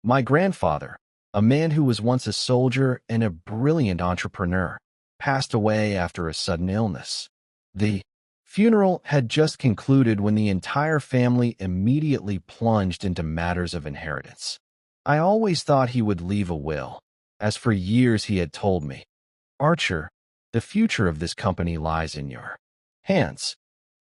My grandfather, a man who was once a soldier and a brilliant entrepreneur, passed away after a sudden illness. The funeral had just concluded when the entire family immediately plunged into matters of inheritance. I always thought he would leave a will, as for years he had told me, "Archer, the future of this company lies in your hands."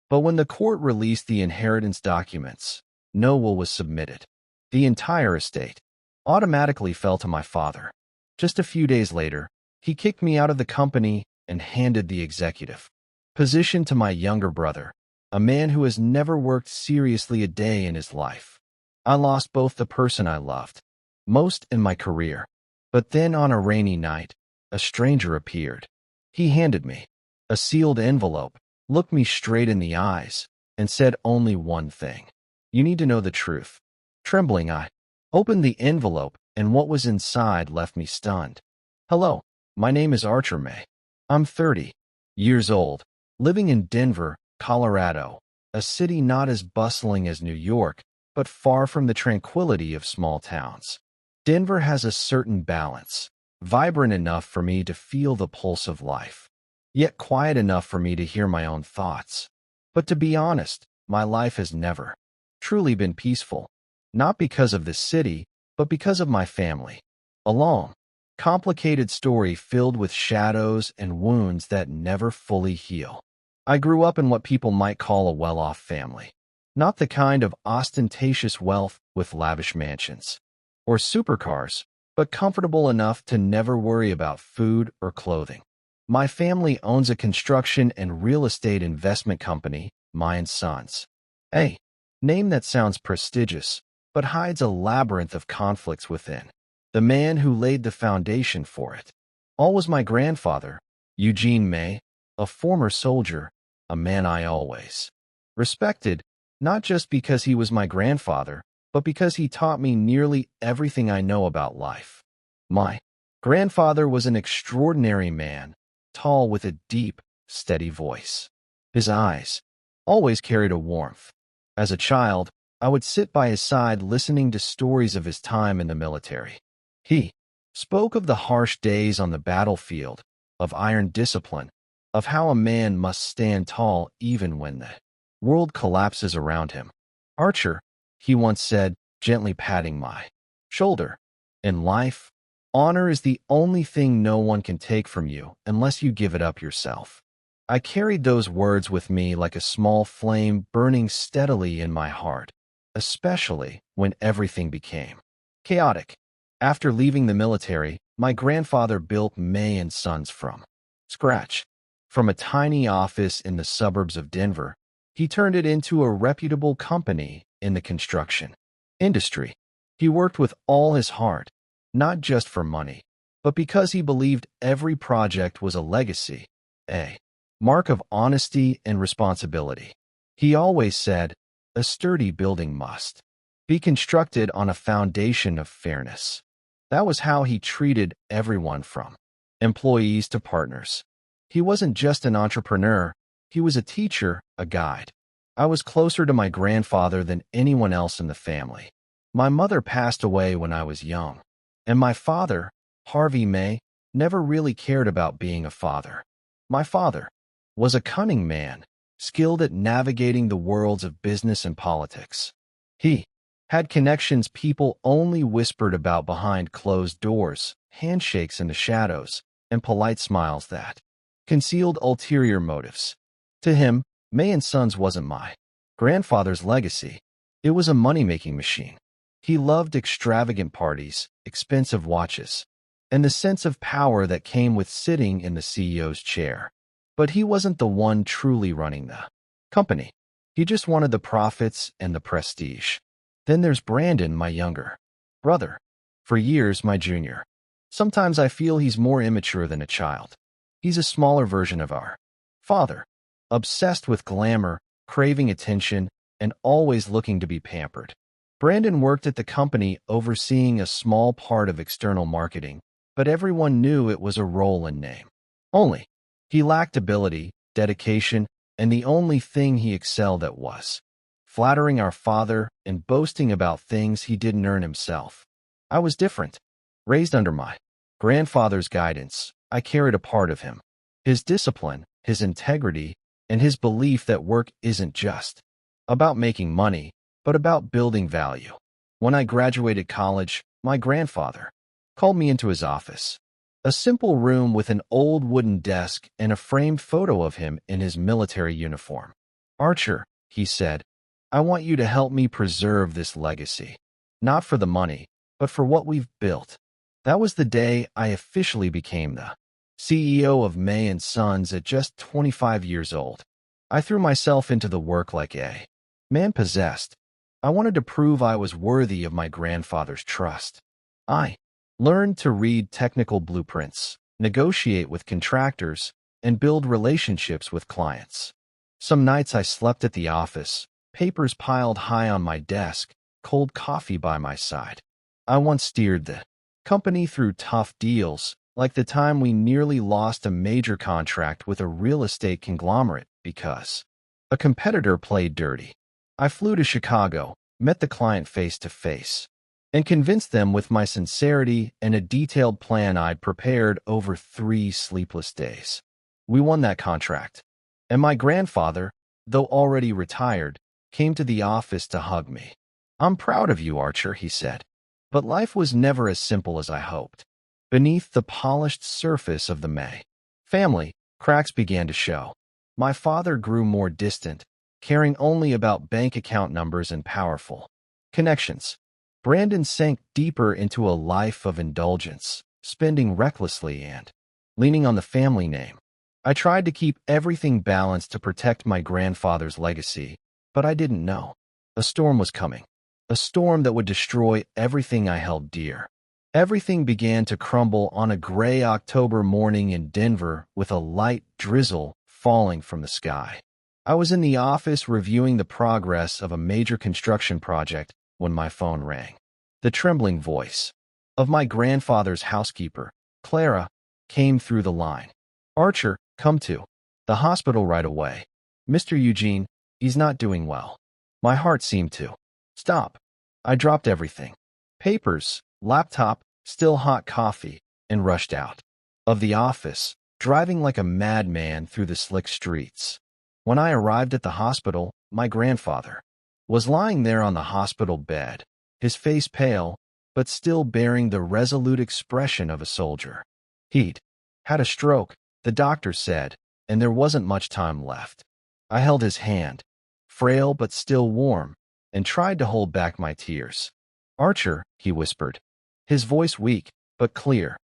But when the court released the inheritance documents, no will was submitted. The entire estate automatically fell to my father. Just a few days later, he kicked me out of the company and handed the executive position to my younger brother, a man who has never worked seriously a day in his life. I lost both the person I loved most in my career. But then on a rainy night, a stranger appeared. He handed me a sealed envelope, looked me straight in the eyes, and said only one thing: "You need to know the truth." Trembling, I opened the envelope, and what was inside left me stunned. "Hello, my name is Archer May. I'm 30 years old, living in Denver, Colorado, a city not as bustling as New York, but far from the tranquility of small towns. Denver has a certain balance, vibrant enough for me to feel the pulse of life, yet quiet enough for me to hear my own thoughts. But to be honest, my life has never truly been peaceful, not because of this city, but because of my family. A long, complicated story filled with shadows and wounds that never fully heal. I grew up in what people might call a well-off family, not the kind of ostentatious wealth with lavish mansions or supercars, but comfortable enough to never worry about food or clothing. My family owns a construction and real estate investment company, May & Sons. A name that sounds prestigious, but hides a labyrinth of conflicts within. The man who laid the foundation for it all was my grandfather, Eugene May, a former soldier, a man I always respected, not just because he was my grandfather, but because he taught me nearly everything I know about life. My grandfather was an extraordinary man, tall with a deep, steady voice. His eyes always carried a warmth. As a child, I would sit by his side listening to stories of his time in the military. He spoke of the harsh days on the battlefield, of iron discipline, of how a man must stand tall even when the world collapses around him. "Archer," he once said, gently patting my shoulder, "in life, honor is the only thing no one can take from you unless you give it up yourself." I carried those words with me like a small flame burning steadily in my heart, especially when everything became chaotic. After leaving the military, my grandfather built May & Sons from scratch. From a tiny office in the suburbs of Denver, he turned it into a reputable company in the construction industry. He worked with all his heart, not just for money, but because he believed every project was a legacy, a mark of honesty and responsibility. He always said, "A sturdy building must be constructed on a foundation of fairness." That was how he treated everyone from employees to partners. He wasn't just an entrepreneur, he was a teacher, a guide. I was closer to my grandfather than anyone else in the family. My mother passed away when I was young, and my father, Harvey May, never really cared about being a father. My father was a cunning man, skilled at navigating the worlds of business and politics. He had connections people only whispered about behind closed doors, handshakes in the shadows, and polite smiles that concealed ulterior motives. To him, May & Sons wasn't my grandfather's legacy. It was a money-making machine. He loved extravagant parties, expensive watches, and the sense of power that came with sitting in the CEO's chair. But he wasn't the one truly running the company. He just wanted the profits and the prestige. Then there's Brandon, my younger brother. For years, my junior. Sometimes I feel he's more immature than a child. He's a smaller version of our father, obsessed with glamour, craving attention, and always looking to be pampered. Brandon worked at the company overseeing a small part of external marketing, but everyone knew it was a role in name only. He lacked ability, dedication, and the only thing he excelled at was flattering our father and boasting about things he didn't earn himself. I was different. Raised under my grandfather's guidance, I carried a part of him. His discipline, his integrity, and his belief that work isn't just about making money, but about building value. When I graduated college, my grandfather called me into his office. A simple room with an old wooden desk and a framed photo of him in his military uniform. "Archer," he said, "I want you to help me preserve this legacy. Not for the money, but for what we've built." That was the day I officially became the CEO of May & Sons at just 25 years old. I threw myself into the work like a man possessed. I wanted to prove I was worthy of my grandfather's trust. I learned to read technical blueprints, negotiate with contractors, and build relationships with clients. Some nights I slept at the office, papers piled high on my desk, cold coffee by my side. I once steered the company through tough deals, like the time we nearly lost a major contract with a real estate conglomerate because a competitor played dirty. I flew to Chicago, met the client face to face, and convinced them with my sincerity and a detailed plan I'd prepared over 3 sleepless days. We won that contract, and my grandfather, though already retired, came to the office to hug me. "I'm proud of you, Archer," he said. But life was never as simple as I hoped. Beneath the polished surface of the May family, cracks began to show. My father grew more distant, caring only about bank account numbers and powerful connections. Brandon sank deeper into a life of indulgence, spending recklessly and leaning on the family name. I tried to keep everything balanced to protect my grandfather's legacy, but I didn't know. A storm was coming. A storm that would destroy everything I held dear. Everything began to crumble on a gray October morning in Denver with a light drizzle falling from the sky. I was in the office reviewing the progress of a major construction project when my phone rang. The trembling voice of my grandfather's housekeeper, Clara, came through the line. "Archer, come to the hospital right away. Mr. Eugene, he's not doing well." My heart seemed to stop. I dropped everything. Papers, laptop, still hot coffee, and rushed out of the office, driving like a madman through the slick streets. When I arrived at the hospital, my grandfather was lying there on the hospital bed, his face pale, but still bearing the resolute expression of a soldier. He'd had a stroke, the doctor said, and there wasn't much time left. I held his hand, frail but still warm, and tried to hold back my tears. "Archer," he whispered, his voice weak but clear,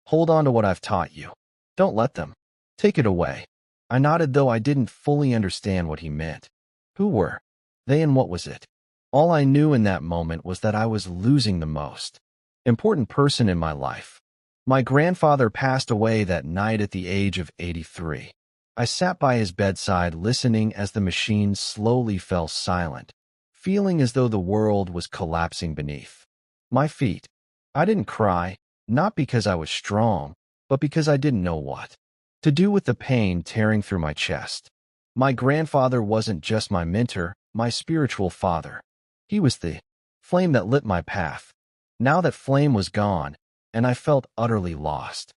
"hold on to what I've taught you. Don't let them take it away." I nodded, though I didn't fully understand what he meant. Who were they and what was it? All I knew in that moment was that I was losing the most important person in my life. My grandfather passed away that night at the age of 83. I sat by his bedside listening as the machine slowly fell silent, feeling as though the world was collapsing beneath my feet. I didn't cry, not because I was strong, but because I didn't know what to do with the pain tearing through my chest. My grandfather wasn't just my mentor, my spiritual father. He was the flame that lit my path. Now that flame was gone, and I felt utterly lost.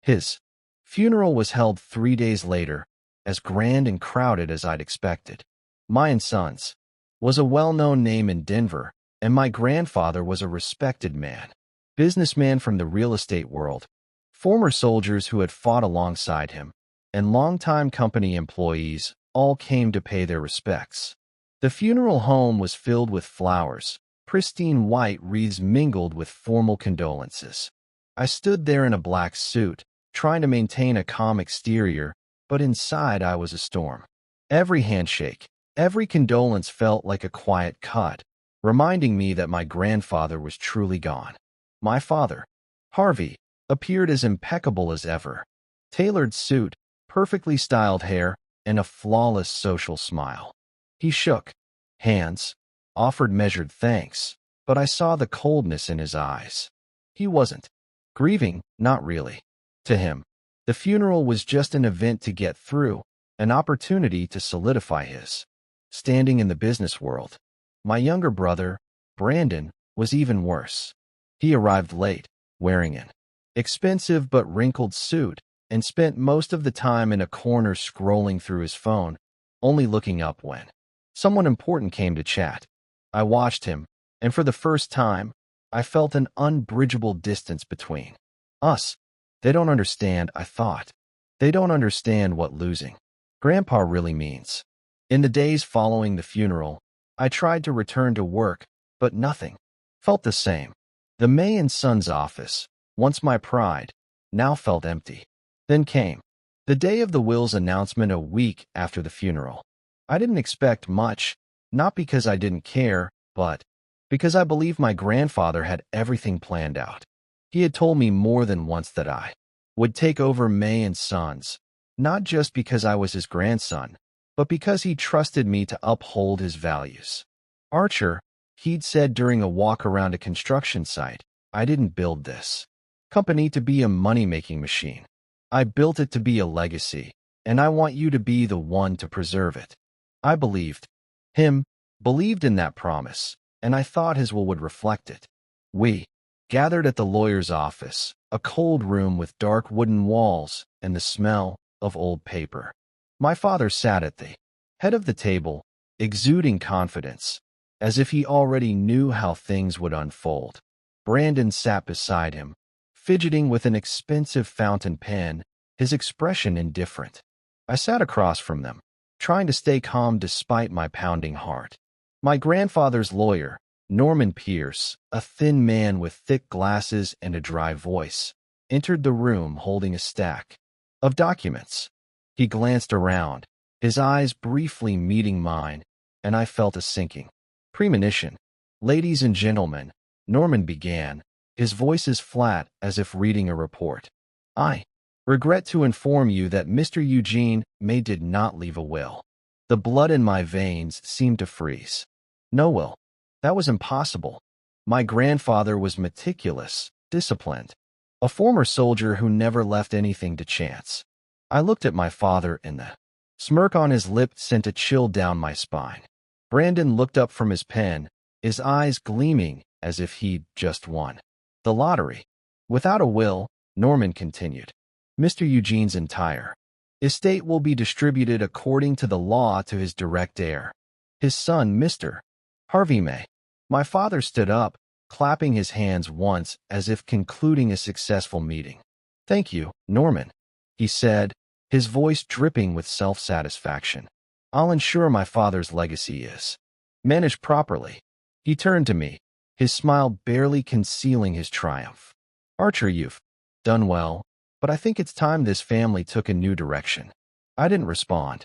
His funeral was held 3 days later, as grand and crowded as I'd expected. My Sons was a well-known name in Denver, and my grandfather was a respected man. Businessman from the real estate world, former soldiers who had fought alongside him, and longtime company employees all came to pay their respects. The funeral home was filled with flowers, pristine white wreaths mingled with formal condolences. I stood there in a black suit, trying to maintain a calm exterior, but inside I was a storm. Every handshake, every condolence felt like a quiet cut, reminding me that my grandfather was truly gone. My father, Harvey, appeared as impeccable as ever. Tailored suit, perfectly styled hair, and a flawless social smile. He shook hands, offered measured thanks, but I saw the coldness in his eyes. He wasn't grieving, not really. To him, the funeral was just an event to get through, an opportunity to solidify his standing in the business world. My younger brother, Brandon, was even worse. He arrived late, wearing an expensive but wrinkled suit, and spent most of the time in a corner scrolling through his phone, only looking up when someone important came to chat. I watched him, and for the first time, I felt an unbridgeable distance between us. They don't understand, I thought. They don't understand what losing Grandpa really means. In the days following the funeral, I tried to return to work, but nothing felt the same. The May and Sons office, once my pride, now felt empty. Then came the day of the will's announcement a week after the funeral. I didn't expect much, not because I didn't care, but because I believed my grandfather had everything planned out. He had told me more than once that I would take over May and Sons, not just because I was his grandson, but because he trusted me to uphold his values. Archer, he'd said during a walk around a construction site, I didn't build this company to be a money-making machine. I built it to be a legacy, and I want you to be the one to preserve it. I believed believed in that promise, and I thought his will would reflect it. We gathered at the lawyer's office, a cold room with dark wooden walls and the smell of old paper. My father sat at the head of the table, exuding confidence, as if he already knew how things would unfold. Brandon sat beside him, fidgeting with an expensive fountain pen, his expression indifferent. I sat across from them, trying to stay calm despite my pounding heart. My grandfather's lawyer, Norman Pierce, a thin man with thick glasses and a dry voice, entered the room holding a stack of documents. He glanced around, his eyes briefly meeting mine, and I felt a sinking premonition. "Ladies and gentlemen," Norman began, his voice as flat as if reading a report. "I regret to inform you that Mr. Eugene May did not leave a will." The blood in my veins seemed to freeze. No will. That was impossible. My grandfather was meticulous, disciplined, a former soldier who never left anything to chance. I looked at my father, and the smirk on his lip sent a chill down my spine. Brandon looked up from his pen, his eyes gleaming as if he'd just won the lottery. "Without a will," Norman continued, "Mr. Eugene's entire estate will be distributed according to the law to his direct heir, his son, Mr. Harvey May." My father stood up, clapping his hands once as if concluding a successful meeting. "Thank you, Norman," he said, his voice dripping with self-satisfaction. "I'll ensure my father's legacy is managed properly." He turned to me, his smile barely concealing his triumph. "Archer, you've done well, but I think it's time this family took a new direction." I didn't respond.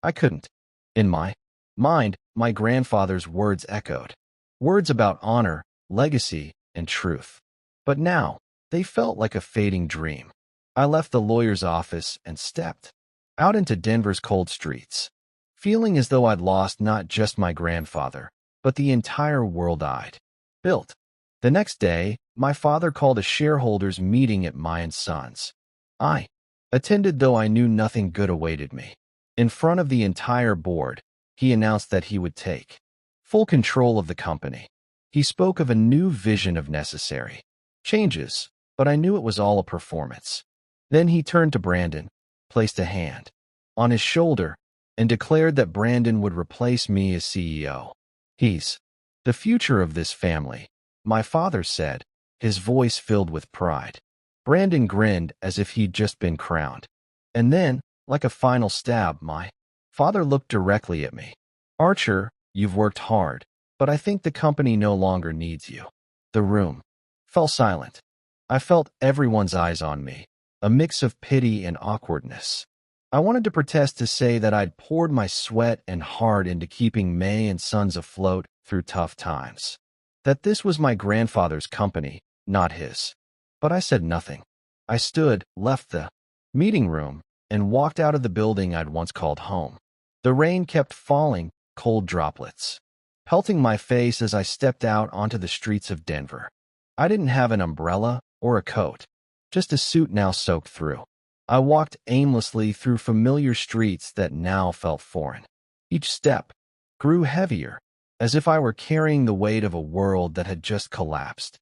I couldn't. In my mind, my grandfather's words echoed. Words about honor, legacy, and truth. But now, they felt like a fading dream. I left the lawyer's office and stepped out into Denver's cold streets, feeling as though I'd lost not just my grandfather, but the entire world I'd built. The next day, my father called a shareholders meeting at May and Sons. I attended, though I knew nothing good awaited me. In front of the entire board, he announced that he would take full control of the company. He spoke of a new vision of necessary changes, but I knew it was all a performance. Then he turned to Brandon, placed a hand on his shoulder, and declared that Brandon would replace me as CEO. "He's the future of this family," my father said, his voice filled with pride. Brandon grinned as if he'd just been crowned. And then, like a final stab, my father looked directly at me. "Archer, you've worked hard, but I think the company no longer needs you." The room fell silent. I felt everyone's eyes on me, a mix of pity and awkwardness. I wanted to protest, to say that I'd poured my sweat and heart into keeping May and Sons afloat through tough times, that this was my grandfather's company, not his. But I said nothing. I stood, left the meeting room, and walked out of the building I'd once called home. The rain kept falling, cold droplets pelting my face as I stepped out onto the streets of Denver. I didn't have an umbrella or a coat, just a suit now soaked through. I walked aimlessly through familiar streets that now felt foreign. Each step grew heavier, as if I were carrying the weight of a world that had just collapsed.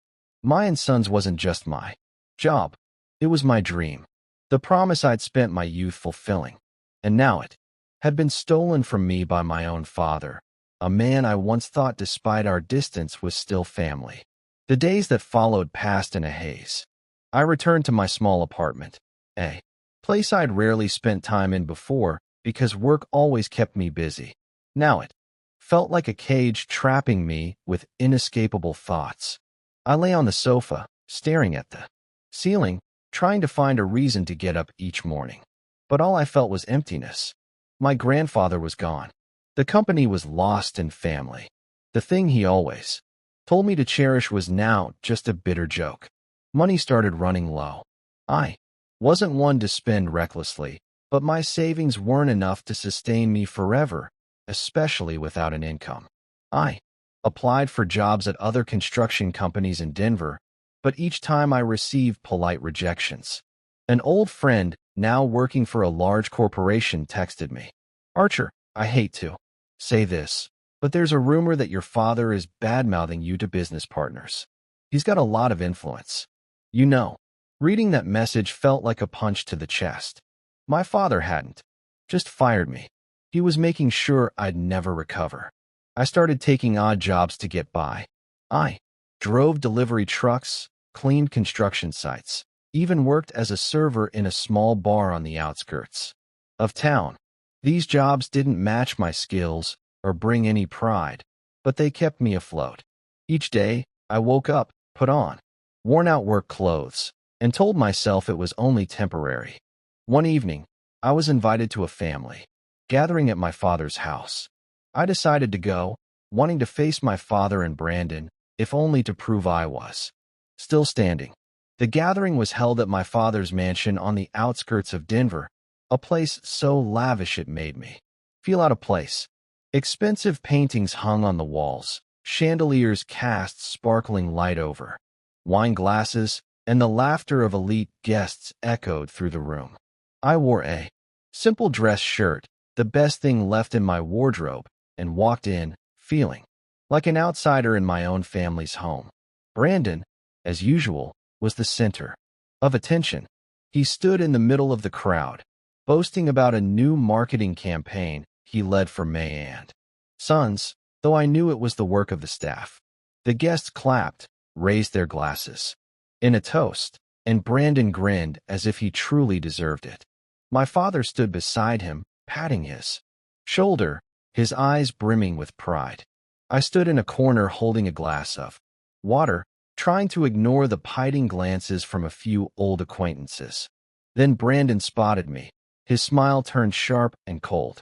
My and Sons wasn't just my job. It was my dream. The promise I'd spent my youth fulfilling. And now it had been stolen from me by my own father, a man I once thought despite our distance was still family. The days that followed passed in a haze. I returned to my small apartment, a place I'd rarely spent time in before because work always kept me busy. Now it felt like a cage trapping me with inescapable thoughts. I lay on the sofa, staring at the ceiling, trying to find a reason to get up each morning. But all I felt was emptiness. My grandfather was gone. The company was lost in family. The thing he always told me to cherish was now just a bitter joke. Money started running low. I wasn't one to spend recklessly, but my savings weren't enough to sustain me forever, especially without an income. I applied for jobs at other construction companies in Denver, but each time I received polite rejections. An old friend, now working for a large corporation, texted me, "Archer, I hate to say this, but there's a rumor that your father is bad-mouthing you to business partners. He's got a lot of influence." You know, reading that message felt like a punch to the chest. My father hadn't just fired me. He was making sure I'd never recover. I started taking odd jobs to get by. I drove delivery trucks, cleaned construction sites, even worked as a server in a small bar on the outskirts of town. These jobs didn't match my skills or bring any pride, but they kept me afloat. Each day, I woke up, put on worn-out work clothes, and told myself it was only temporary. One evening, I was invited to a family gathering at my father's house. I decided to go, wanting to face my father and Brandon, if only to prove I was still standing. The gathering was held at my father's mansion on the outskirts of Denver, a place so lavish it made me feel out of place. Expensive paintings hung on the walls, chandeliers cast sparkling light over wine glasses, and the laughter of elite guests echoed through the room. I wore a simple dress shirt, the best thing left in my wardrobe, and walked in, feeling like an outsider in my own family's home. Brandon, as usual, was the center of attention. He stood in the middle of the crowd, boasting about a new marketing campaign he led for May and Sons, though I knew it was the work of the staff. The guests clapped, raised their glasses in a toast, and Brandon grinned as if he truly deserved it. My father stood beside him, patting his shoulder, his eyes brimming with pride. I stood in a corner holding a glass of water, trying to ignore the pitying glances from a few old acquaintances. Then Brandon spotted me. His smile turned sharp and cold.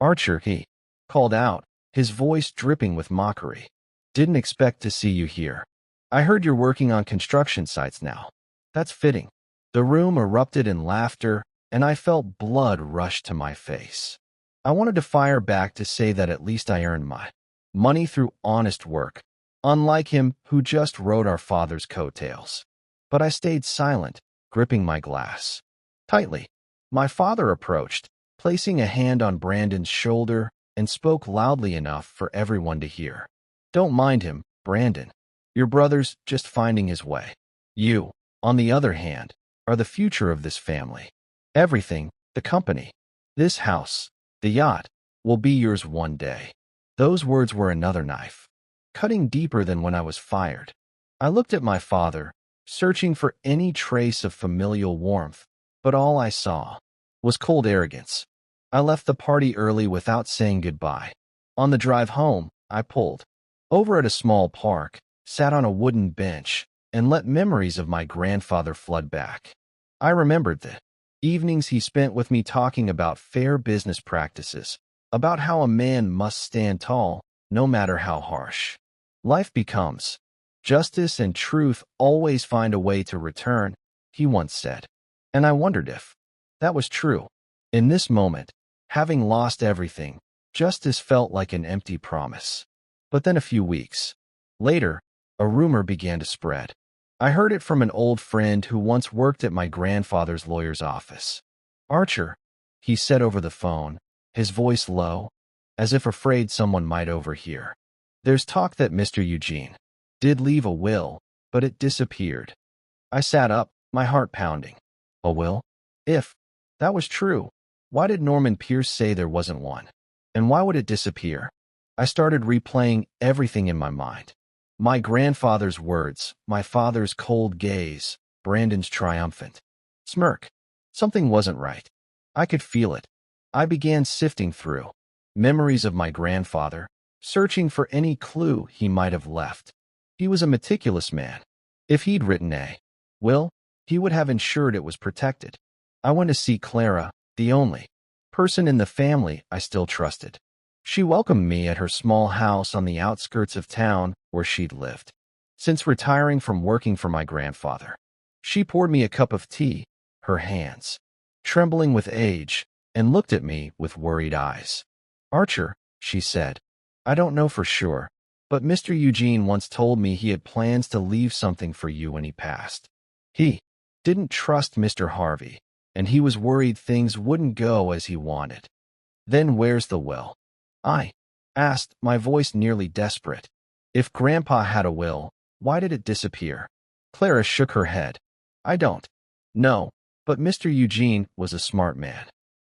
"Archer," he called out, his voice dripping with mockery. "Didn't expect to see you here. I heard you're working on construction sites now." That's fitting. The room erupted in laughter, and I felt blood rush to my face. I wanted to fire back to say that at least I earned my money through honest work, unlike him who just rode our father's coattails. But I stayed silent, gripping my glass tightly. My father approached, placing a hand on Brandon's shoulder, and spoke loudly enough for everyone to hear. "Don't mind him, Brandon. Your brother's just finding his way. You, on the other hand, are the future of this family. Everything, the company, this house, the yacht, will be yours one day." Those words were another knife, cutting deeper than when I was fired. I looked at my father, searching for any trace of familial warmth, but all I saw was cold arrogance. I left the party early without saying goodbye. On the drive home, I pulled over at a small park, sat on a wooden bench, and let memories of my grandfather flood back. I remembered the evenings he spent with me talking about fair business practices, about how a man must stand tall, no matter how harsh life becomes. "Justice and truth always find a way to return," he once said. And I wondered if that was true. In this moment, having lost everything, justice felt like an empty promise. But then a few weeks later, a rumor began to spread. I heard it from an old friend who once worked at my grandfather's lawyer's office. "Archer," he said over the phone, his voice low, as if afraid someone might overhear. "There's talk that Mr. Eugene did leave a will, but it disappeared. I sat up, my heart pounding. A will? If that was true, why did Norman Pierce say there wasn't one? And why would it disappear? I started replaying everything in my mind. My grandfather's words, my father's cold gaze, Brandon's triumphant smirk. Something wasn't right. I could feel it. I began sifting through memories of my grandfather, searching for any clue he might have left. He was a meticulous man. If he'd written a will, he would have ensured it was protected. I went to see Clara, the only person in the family I still trusted. She welcomed me at her small house on the outskirts of town where she'd lived since retiring from working for my grandfather. She poured me a cup of tea, her hands trembling with age, and looked at me with worried eyes. Archer, she said, I don't know for sure, but Mr. Eugene once told me he had plans to leave something for you when he passed. He didn't trust Mr. Harvey, and he was worried things wouldn't go as he wanted. Then where's the will? I asked, my voice nearly desperate. If Grandpa had a will, why did it disappear? Clara shook her head. I don't know, but Mr. Eugene was a smart man.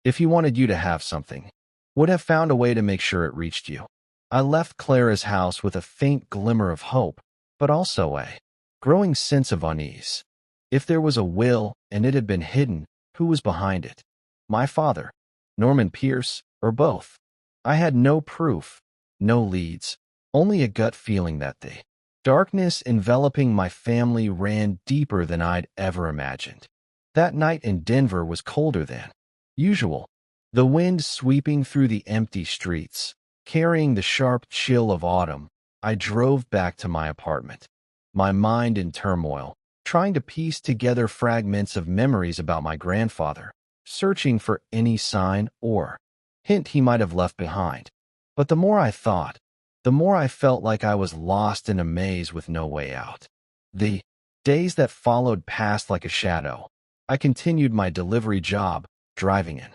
If he wanted you to have something, would have found a way to make sure it reached you. I left Clara's house with a faint glimmer of hope, but also a growing sense of unease. If there was a will and it had been hidden, who was behind it? My father, Norman Pierce, or both? I had no proof, no leads, only a gut feeling that the darkness enveloping my family ran deeper than I'd ever imagined. That night in Denver was colder than usual, the wind sweeping through the empty streets, carrying the sharp chill of autumn. I drove back to my apartment, my mind in turmoil, trying to piece together fragments of memories about my grandfather, searching for any sign or hint he might have left behind. But the more I thought, the more I felt like I was lost in a maze with no way out. The days that followed passed like a shadow. I continued my delivery job, driving an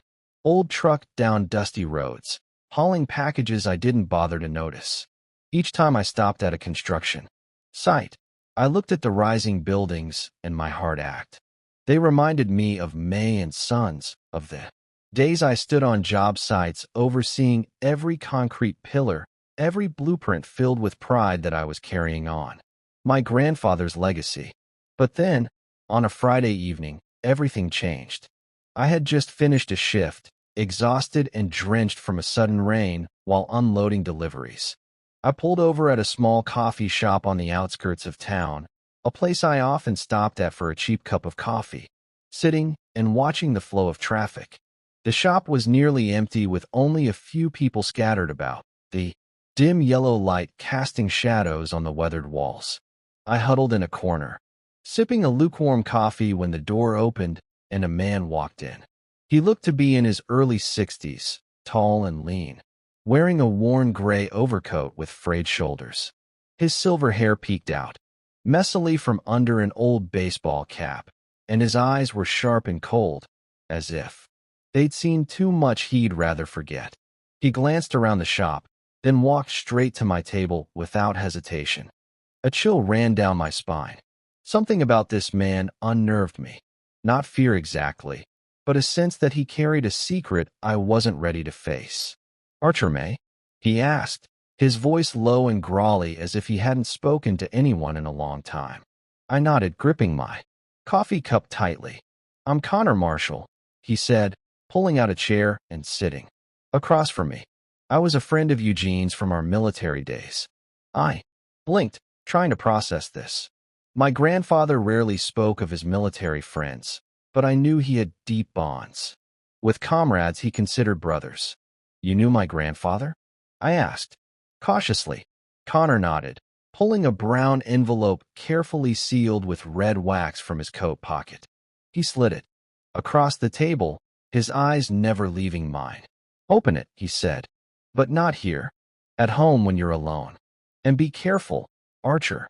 old truck down dusty roads, hauling packages I didn't bother to notice. Each time I stopped at a construction site, I looked at the rising buildings and my heart ached. They reminded me of May and Sons, of the days I stood on job sites overseeing every concrete pillar, every blueprint filled with pride that I was carrying on. My grandfather's legacy. But then, on a Friday evening, everything changed. I had just finished a shift, exhausted and drenched from a sudden rain while unloading deliveries. I pulled over at a small coffee shop on the outskirts of town, a place I often stopped at for a cheap cup of coffee, sitting and watching the flow of traffic. The shop was nearly empty with only a few people scattered about, the dim yellow light casting shadows on the weathered walls. I huddled in a corner, sipping a lukewarm coffee when the door opened and a man walked in. He looked to be in his early 60s, tall and lean, wearing a worn gray overcoat with frayed shoulders. His silver hair peeked out, messily from under an old baseball cap, and his eyes were sharp and cold, as if they'd seen too much he'd rather forget. He glanced around the shop, then walked straight to my table without hesitation. A chill ran down my spine. Something about this man unnerved me. Not fear exactly, but a sense that he carried a secret I wasn't ready to face. Archer May? He asked, his voice low and growly as if he hadn't spoken to anyone in a long time. I nodded, gripping my coffee cup tightly. I'm Connor Marshall, he said, pulling out a chair and sitting across from me. I was a friend of Eugene's from our military days. I blinked, trying to process this. My grandfather rarely spoke of his military friends, but I knew he had deep bonds with comrades he considered brothers. You knew my grandfather? I asked. Cautiously, Connor nodded, pulling a brown envelope carefully sealed with red wax from his coat pocket. He slid it across the table, his eyes never leaving mine. Open it, he said. But not here. At home when you're alone. And be careful, Archer.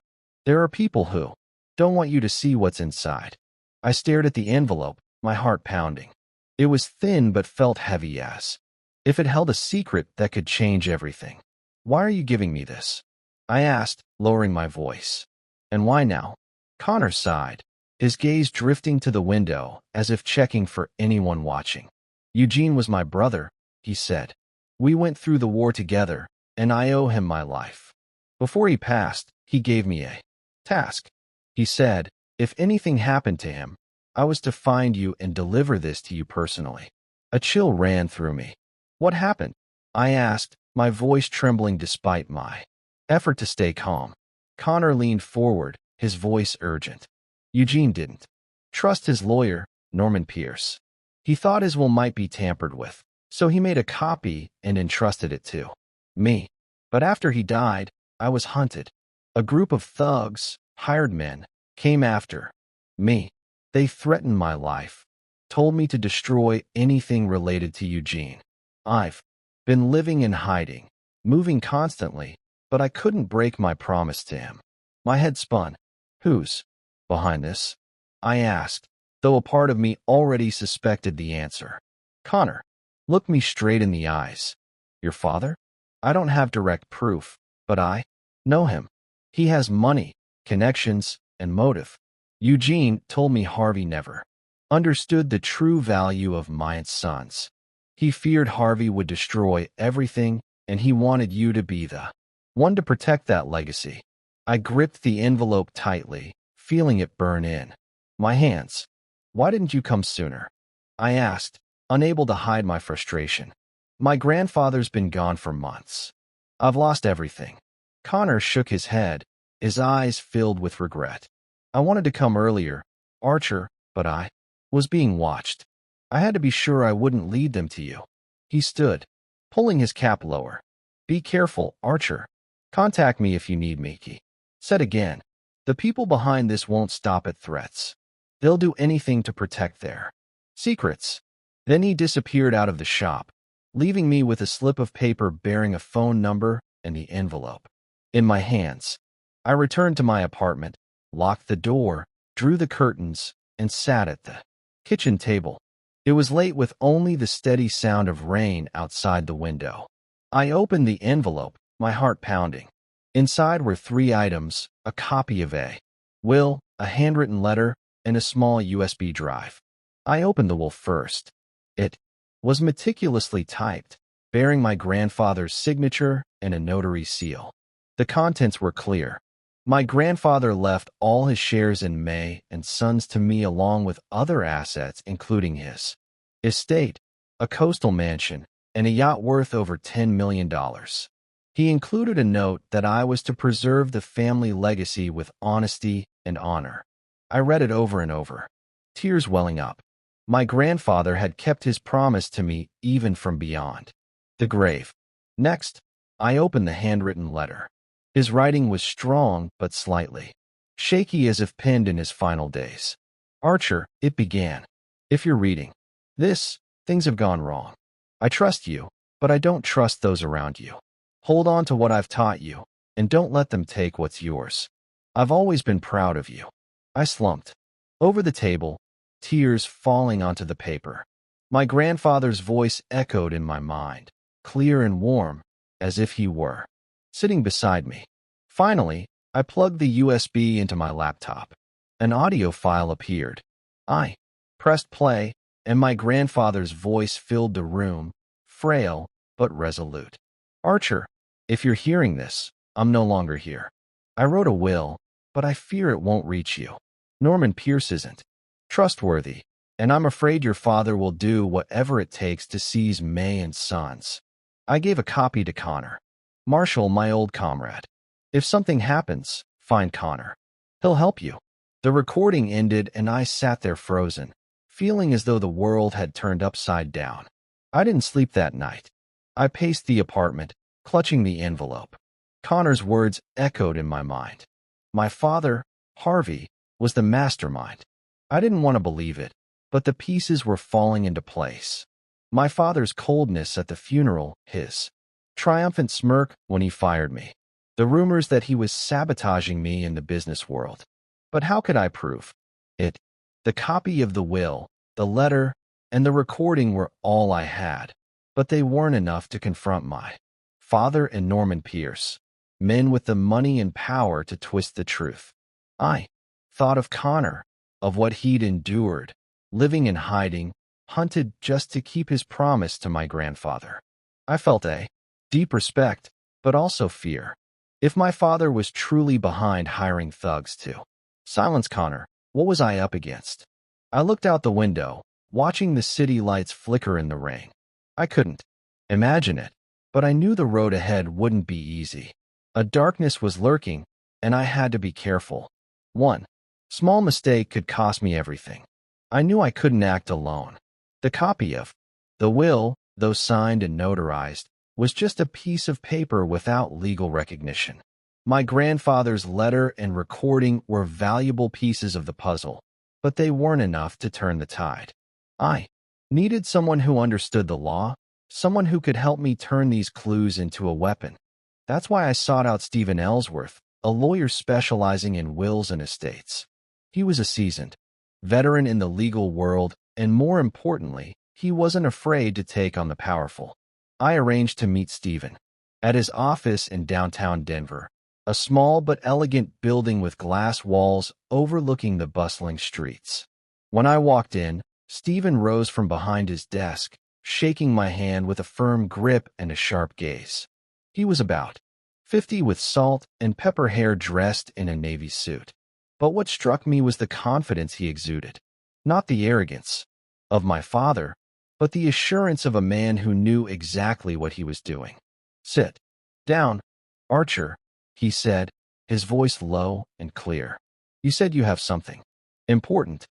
There are people who don't want you to see what's inside. I stared at the envelope, my heart pounding. It was thin but felt heavy as if it held a secret that could change everything. Why are you giving me this? I asked, lowering my voice. And why now? Connor sighed, his gaze drifting to the window as if checking for anyone watching. Eugene was my brother, he said. We went through the war together, and I owe him my life. Before he passed, he gave me a task. He said, if anything happened to him, I was to find you and deliver this to you personally. A chill ran through me. What happened? I asked, my voice trembling despite my effort to stay calm. Connor leaned forward, his voice urgent. Eugene didn't trust his lawyer, Norman Pierce. He thought his will might be tampered with, so he made a copy and entrusted it to me. But after he died, I was hunted. A group of thugs, hired men, came after me. They threatened my life, told me to destroy anything related to Eugene. I've been living in hiding, moving constantly, but I couldn't break my promise to him. My head spun. Who's behind this? I asked, though a part of me already suspected the answer. Connor looked me straight in the eyes. Your father? I don't have direct proof, but I know him. He has money, connections, and motive. Eugene told me Harvey never understood the true value of my sons. He feared Harvey would destroy everything, and he wanted you to be the one to protect that legacy. I gripped the envelope tightly, feeling it burn in my hands. Why didn't you come sooner? I asked, unable to hide my frustration. My grandfather's been gone for months. I've lost everything. Connor shook his head, his eyes filled with regret. I wanted to come earlier, Archer, but I was being watched. I had to be sure I wouldn't lead them to you. He stood, pulling his cap lower. Be careful, Archer. Contact me if you need me, he said again. The people behind this won't stop at threats. They'll do anything to protect their secrets. Then he disappeared out of the shop, leaving me with a slip of paper bearing a phone number and the envelope in my hands. I returned to my apartment, locked the door, drew the curtains, and sat at the kitchen table. It was late with only the steady sound of rain outside the window. I opened the envelope, my heart pounding. Inside were 3 items, a copy of a will, a handwritten letter, and a small USB drive. I opened the will first. It was meticulously typed, bearing my grandfather's signature and a notary seal. The contents were clear. My grandfather left all his shares in May and Sons to me along with other assets including his estate, a coastal mansion, and a yacht worth over $10 million. He included a note that I was to preserve the family legacy with honesty and honor. I read it over and over, tears welling up. My grandfather had kept his promise to me even from beyond the grave. Next, I opened the handwritten letter. His writing was strong but slightly shaky as if penned in his final days. Archer, it began. If you're reading this, things have gone wrong. I trust you, but I don't trust those around you. Hold on to what I've taught you, and don't let them take what's yours. I've always been proud of you. I slumped over the table, tears falling onto the paper. My grandfather's voice echoed in my mind, clear and warm, as if he were sitting beside me. Finally, I plugged the USB into my laptop. An audio file appeared. I pressed play, and my grandfather's voice filled the room, frail but resolute. Archer, if you're hearing this, I'm no longer here. I wrote a will, but I fear it won't reach you. Norman Pierce isn't trustworthy, and I'm afraid your father will do whatever it takes to seize May and Sons. I gave a copy to Connor. Marshall, my old comrade. If something happens, find Connor. He'll help you. The recording ended and I sat there frozen, feeling as though the world had turned upside down. I didn't sleep that night. I paced the apartment, clutching the envelope. Connor's words echoed in my mind. My father, Harvey, was the mastermind. I didn't want to believe it, but the pieces were falling into place. My father's coldness at the funeral, his triumphant smirk when he fired me, the rumors that he was sabotaging me in the business world. But how could I prove it? The copy of the will, the letter, and the recording were all I had, but they weren't enough to confront my father and Norman Pierce, men with the money and power to twist the truth. I thought of Connor, of what he'd endured, living in hiding, hunted just to keep his promise to my grandfather. I felt a deep respect, but also fear. If my father was truly behind hiring thugs to silence Connor, what was I up against? I looked out the window, watching the city lights flicker in the rain. I couldn't imagine it, but I knew the road ahead wouldn't be easy. A darkness was lurking, and I had to be careful. One small mistake could cost me everything. I knew I couldn't act alone. The copy of the will, though signed and notarized, was just a piece of paper without legal recognition. My grandfather's letter and recording were valuable pieces of the puzzle, but they weren't enough to turn the tide. I needed someone who understood the law, someone who could help me turn these clues into a weapon. That's why I sought out Stephen Ellsworth, a lawyer specializing in wills and estates. He was a seasoned veteran in the legal world, and more importantly, he wasn't afraid to take on the powerful. I arranged to meet Stephen at his office in downtown Denver, a small but elegant building with glass walls overlooking the bustling streets. When I walked in, Stephen rose from behind his desk, shaking my hand with a firm grip and a sharp gaze. He was about 50 with salt and pepper hair, dressed in a navy suit. But what struck me was the confidence he exuded. Not the arrogance of my father, but the assurance of a man who knew exactly what he was doing. "Sit down, Archer," he said, his voice low and clear. "You said you have something important.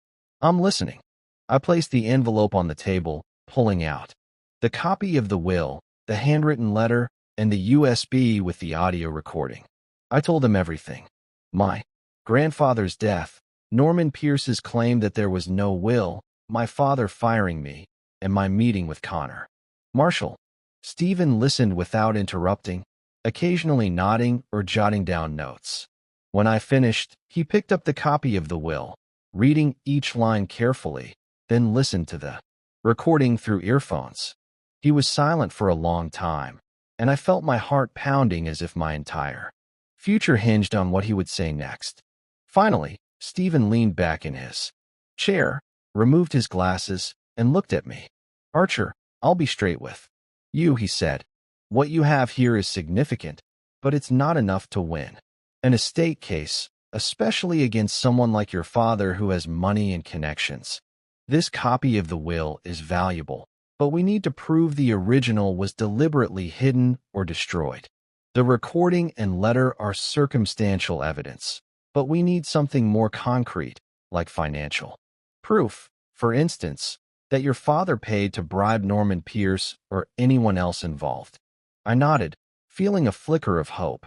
I'm listening." I placed the envelope on the table, pulling out the copy of the will, the handwritten letter, and the USB with the audio recording. I told him everything. My grandfather's death, Norman Pierce's claim that there was no will, my father firing me, and my meeting with Connor. "Marshall." Stephen listened without interrupting, occasionally nodding or jotting down notes. When I finished, he picked up the copy of the will, reading each line carefully, then listened to the recording through earphones. He was silent for a long time, and I felt my heart pounding as if my entire future hinged on what he would say next. Finally, Stephen leaned back in his chair, removed his glasses, and looked at me. "Archer, I'll be straight with you," he said. "What you have here is significant, but it's not enough to win an estate case, especially against someone like your father who has money and connections. This copy of the will is valuable, but we need to prove the original was deliberately hidden or destroyed. The recording and letter are circumstantial evidence, but we need something more concrete, like financial proof, for instance, that your father paid to bribe Norman Pierce or anyone else involved." I nodded, feeling a flicker of hope.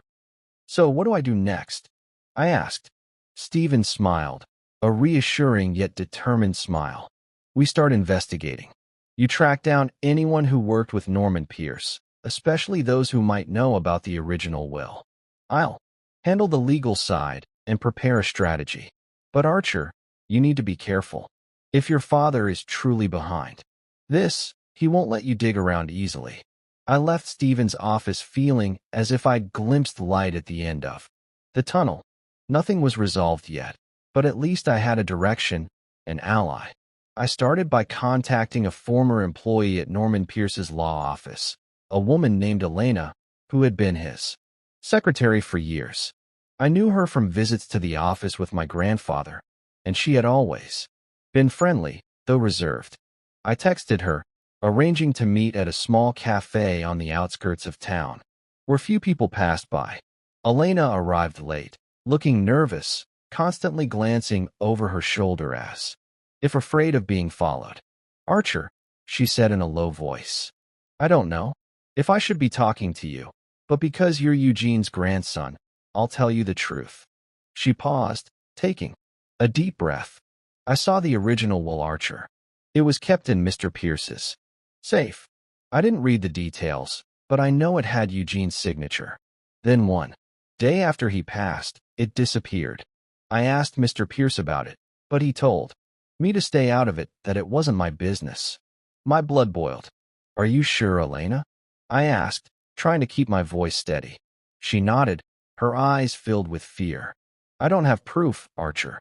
"So what do I do next?" I asked. Stephen smiled, a reassuring yet determined smile. "We start investigating. You track down anyone who worked with Norman Pierce, especially those who might know about the original will. I'll handle the legal side and prepare a strategy. But Archer, you need to be careful. If your father is truly behind this, he won't let you dig around easily." I left Stephen's office feeling as if I'd glimpsed light at the end of the tunnel. Nothing was resolved yet, but at least I had a direction, an ally. I started by contacting a former employee at Norman Pierce's law office, a woman named Elena, who had been his secretary for years. I knew her from visits to the office with my grandfather, and she had always been friendly, though reserved. I texted her, arranging to meet at a small cafe on the outskirts of town, where few people passed by. Elena arrived late, looking nervous, constantly glancing over her shoulder as if afraid of being followed. "Archer," she said in a low voice, "I don't know if I should be talking to you, but because you're Eugene's grandson, I'll tell you the truth." She paused, taking a deep breath. "I saw the original will, Archer. It was kept in Mr. Pierce's safe. I didn't read the details, but I know it had Eugene's signature. Then one day after he passed, it disappeared. I asked Mr. Pierce about it, but he told me to stay out of it, that it wasn't my business." My blood boiled. "Are you sure, Elena?" I asked, trying to keep my voice steady. She nodded, her eyes filled with fear. "I don't have proof, Archer,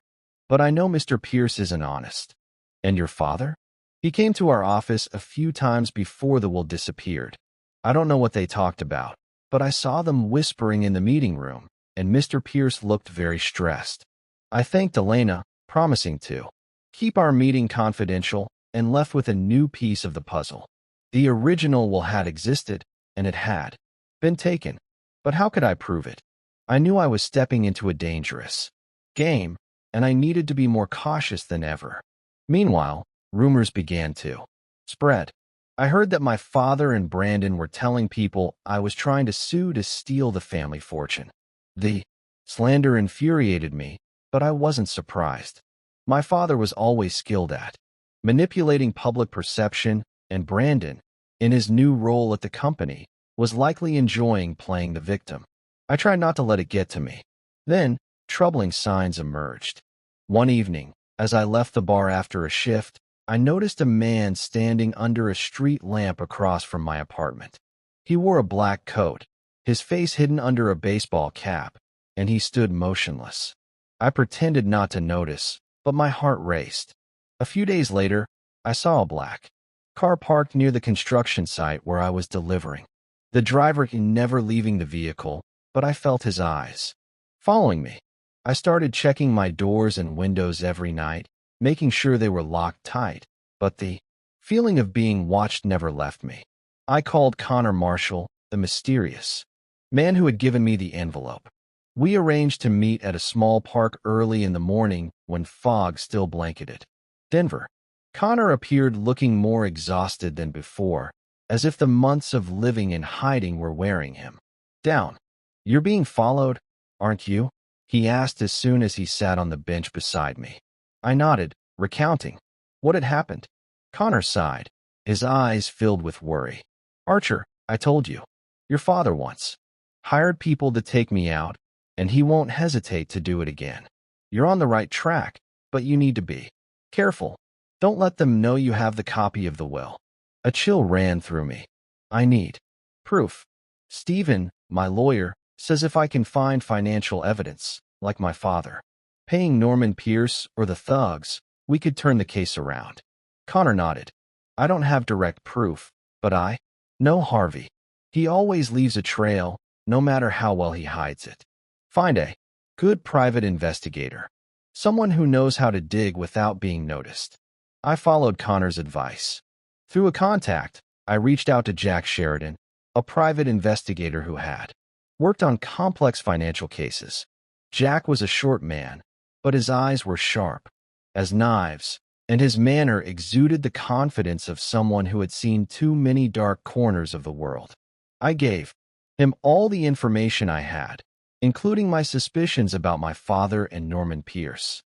But I know Mr. Pierce isn't honest. And your father? He came to our office a few times before the will disappeared. I don't know what they talked about, but I saw them whispering in the meeting room, and Mr. Pierce looked very stressed. I thanked Elena, promising to keep our meeting confidential, and left with a new piece of the puzzle. The original will had existed, and it had been taken. But how could I prove it? I knew I was stepping into a dangerous game, and I needed to be more cautious than ever. Meanwhile, rumors began to spread. I heard that my father and Brandon were telling people I was trying to sue to steal the family fortune. The slander infuriated me, but I wasn't surprised. My father was always skilled at manipulating public perception, and Brandon, in his new role at the company, was likely enjoying playing the victim. I tried not to let it get to me. Then, troubling signs emerged. One evening, as I left the bar after a shift, I noticed a man standing under a street lamp across from my apartment. He wore a black coat, his face hidden under a baseball cap, and he stood motionless. I pretended not to notice, but my heart raced. A few days later, I saw a black car parked near the construction site where I was delivering. The driver never leaving the vehicle, but I felt his eyes following me. I started checking my doors and windows every night, making sure they were locked tight, but the feeling of being watched never left me. I called Connor Marshall, the mysterious man who had given me the envelope. We arranged to meet at a small park early in the morning when fog still blanketed Denver. Connor appeared looking more exhausted than before, as if the months of living in hiding were wearing him down. "You're being followed, aren't you?" he asked as soon as he sat on the bench beside me. I nodded, recounting what had happened. Connor sighed, his eyes filled with worry. "Archer, I told you. Your father once hired people to take me out, and he won't hesitate to do it again. You're on the right track, but you need to be careful. Don't let them know you have the copy of the will." A chill ran through me. I need proof. Stephen, my lawyer, says if I can find financial evidence, like my father paying Norman Pierce or the thugs, we could turn the case around. Connor nodded. I don't have direct proof, but I know Harvey. He always leaves a trail, no matter how well he hides it. Find a good private investigator, someone who knows how to dig without being noticed. I followed Connor's advice. Through a contact, I reached out to Jack Sheridan, a private investigator who had worked on complex financial cases. Jack was a short man, but his eyes were sharp as knives, and his manner exuded the confidence of someone who had seen too many dark corners of the world. I gave him all the information I had, including my suspicions about my father and Norman Pierce.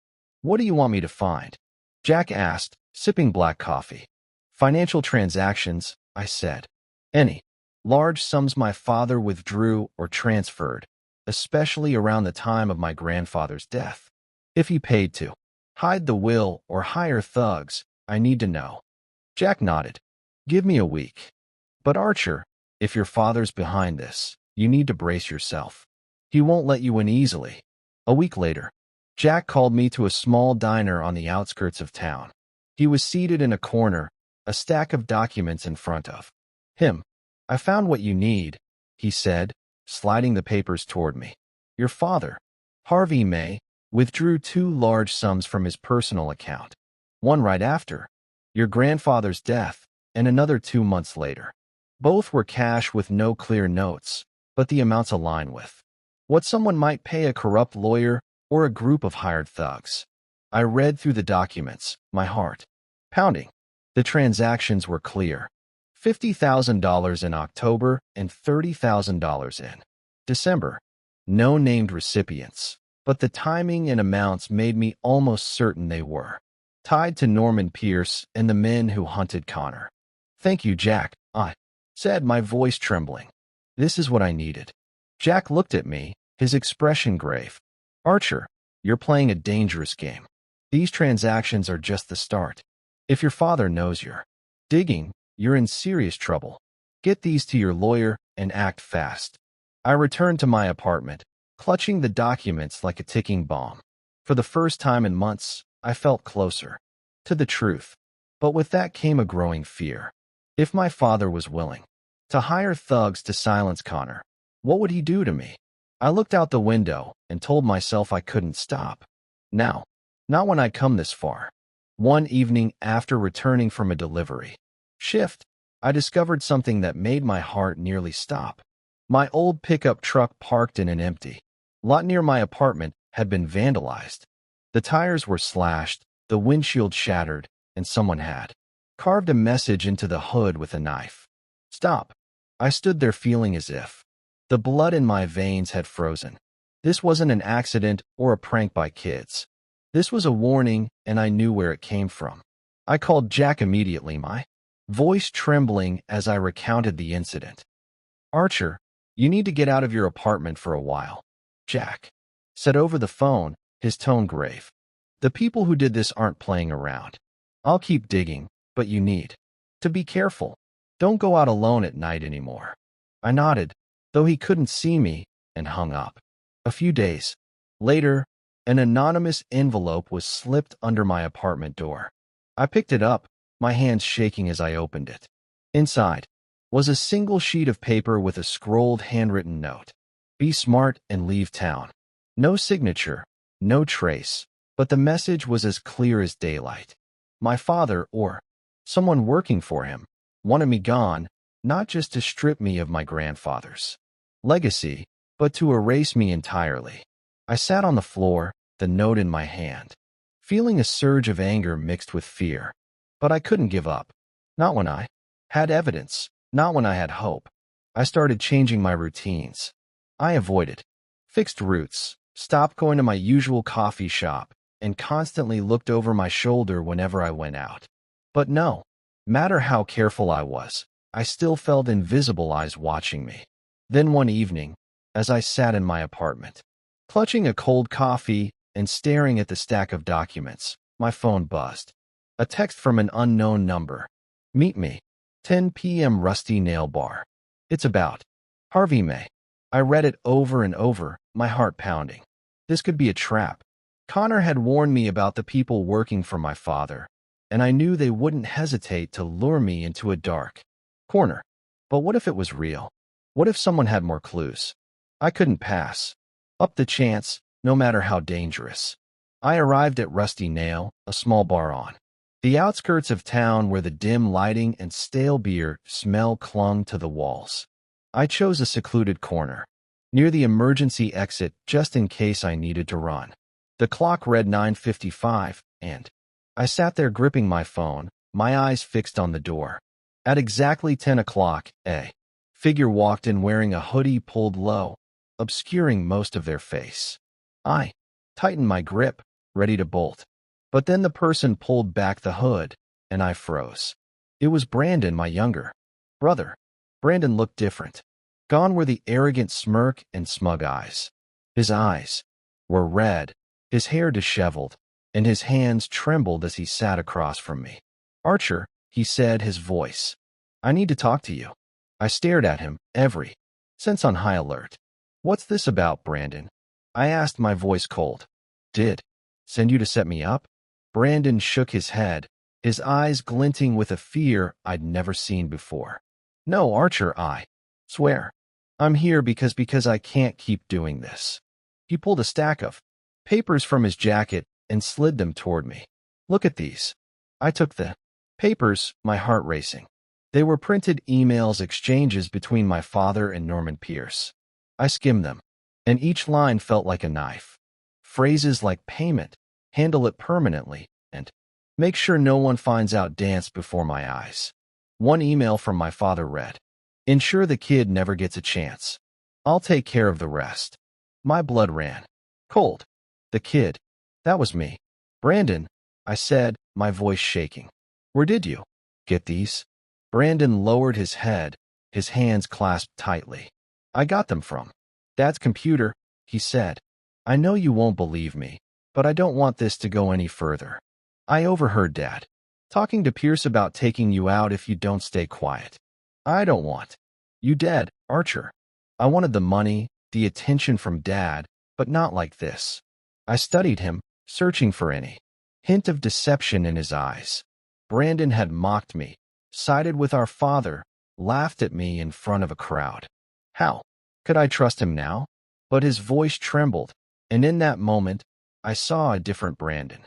"What do you want me to find?" Jack asked, sipping black coffee. "Financial transactions," I said. "Any large sums my father withdrew or transferred, especially around the time of my grandfather's death. If he paid to hide the will or hire thugs, I need to know." Jack nodded. "Give me a week. But Archer, if your father's behind this, you need to brace yourself. He won't let you in easily." A week later, Jack called me to a small diner on the outskirts of town. He was seated in a corner, a stack of documents in front of him. "I found what you need," he said, sliding the papers toward me. "Your father, Harvey May, withdrew 2 large sums from his personal account. One right after your grandfather's death, and another 2 months later. Both were cash with no clear notes, but the amounts align with what someone might pay a corrupt lawyer or a group of hired thugs." I read through the documents, my heart pounding. The transactions were clear. $50,000 in October and $30,000 in December. No named recipients, but the timing and amounts made me almost certain they were tied to Norman Pierce and the men who hunted Connor. "Thank you, Jack," I said, my voice trembling. "This is what I needed." Jack looked at me, his expression grave. "Archer, you're playing a dangerous game. These transactions are just the start. If your father knows you're digging, you're in serious trouble. Get these to your lawyer and act fast." I returned to my apartment, clutching the documents like a ticking bomb. For the first time in months, I felt closer to the truth. But with that came a growing fear. If my father was willing to hire thugs to silence Connor, what would he do to me? I looked out the window and told myself I couldn't stop. Now, not when I'd come this far. One evening after returning from a delivery shift, I discovered something that made my heart nearly stop. My old pickup truck parked in an empty lot near my apartment had been vandalized. The tires were slashed, the windshield shattered, and someone had carved a message into the hood with a knife. Stop. I stood there feeling as if the blood in my veins had frozen. This wasn't an accident or a prank by kids. This was a warning, and I knew where it came from. I called Jack immediately, my voice trembling as I recounted the incident. Archer, you need to get out of your apartment for a while, Jack said over the phone, his tone grave. The people who did this aren't playing around. I'll keep digging, but you need to be careful. Don't go out alone at night anymore. I nodded, though he couldn't see me, and hung up. A few days later, an anonymous envelope was slipped under my apartment door. I picked it up, my hands shaking as I opened it. Inside was a single sheet of paper with a scrolled handwritten note. Be smart and leave town. No signature, no trace, but the message was as clear as daylight. My father, or someone working for him, wanted me gone, not just to strip me of my grandfather's legacy, but to erase me entirely. I sat on the floor, the note in my hand, feeling a surge of anger mixed with fear. But I couldn't give up. Not when I had evidence, not when I had hope. I started changing my routines. I avoided fixed routes, stopped going to my usual coffee shop, and constantly looked over my shoulder whenever I went out. But no matter how careful I was, I still felt invisible eyes watching me. Then one evening, as I sat in my apartment, clutching a cold coffee and staring at the stack of documents, my phone buzzed. A text from an unknown number. Meet me. 10 p.m. Rusty Nail Bar. It's about Harvey May. I read it over and over, my heart pounding. This could be a trap. Connor had warned me about the people working for my father, and I knew they wouldn't hesitate to lure me into a dark corner. But what if it was real? What if someone had more clues? I couldn't pass up the chance, no matter how dangerous. I arrived at Rusty Nail, a small bar on the outskirts of town where the dim lighting and stale beer smell clung to the walls. I chose a secluded corner, near the emergency exit just in case I needed to run. The clock read 9:55, and I sat there gripping my phone, my eyes fixed on the door. At exactly 10 o'clock, a figure walked in wearing a hoodie pulled low, obscuring most of their face. I tightened my grip, ready to bolt. But then the person pulled back the hood, and I froze. It was Brandon, my younger brother. Brandon looked different. Gone were the arrogant smirk and smug eyes. His eyes were red, his hair disheveled, and his hands trembled as he sat across from me. Archer, he said, his voice. I need to talk to you. I stared at him, every sense on high alert. What's this about, Brandon? I asked, my voice cold. Did send you to set me up? Brandon shook his head, his eyes glinting with a fear I'd never seen before. No, Archer, I swear. I'm here because I can't keep doing this. He pulled a stack of papers from his jacket and slid them toward me. Look at these. I took the papers, my heart racing. They were printed emails exchanges between my father and Norman Pierce. I skimmed them, and each line felt like a knife. Phrases like payment, handle it permanently, and make sure no one finds out danced before my eyes. One email from my father read, ensure the kid never gets a chance. I'll take care of the rest. My blood ran cold. The kid. That was me. Brandon, I said, my voice shaking. Where did you get these? Brandon lowered his head, his hands clasped tightly. I got them from Dad's computer, he said. I know you won't believe me, but I don't want this to go any further. I overheard Dad talking to Pierce about taking you out if you don't stay quiet. I don't want you dead, Archer. I wanted the money, the attention from Dad, but not like this. I studied him, searching for any hint of deception in his eyes. Brandon had mocked me, sided with our father, laughed at me in front of a crowd. How could I trust him now? But his voice trembled, and in that moment, I saw a different Brandon.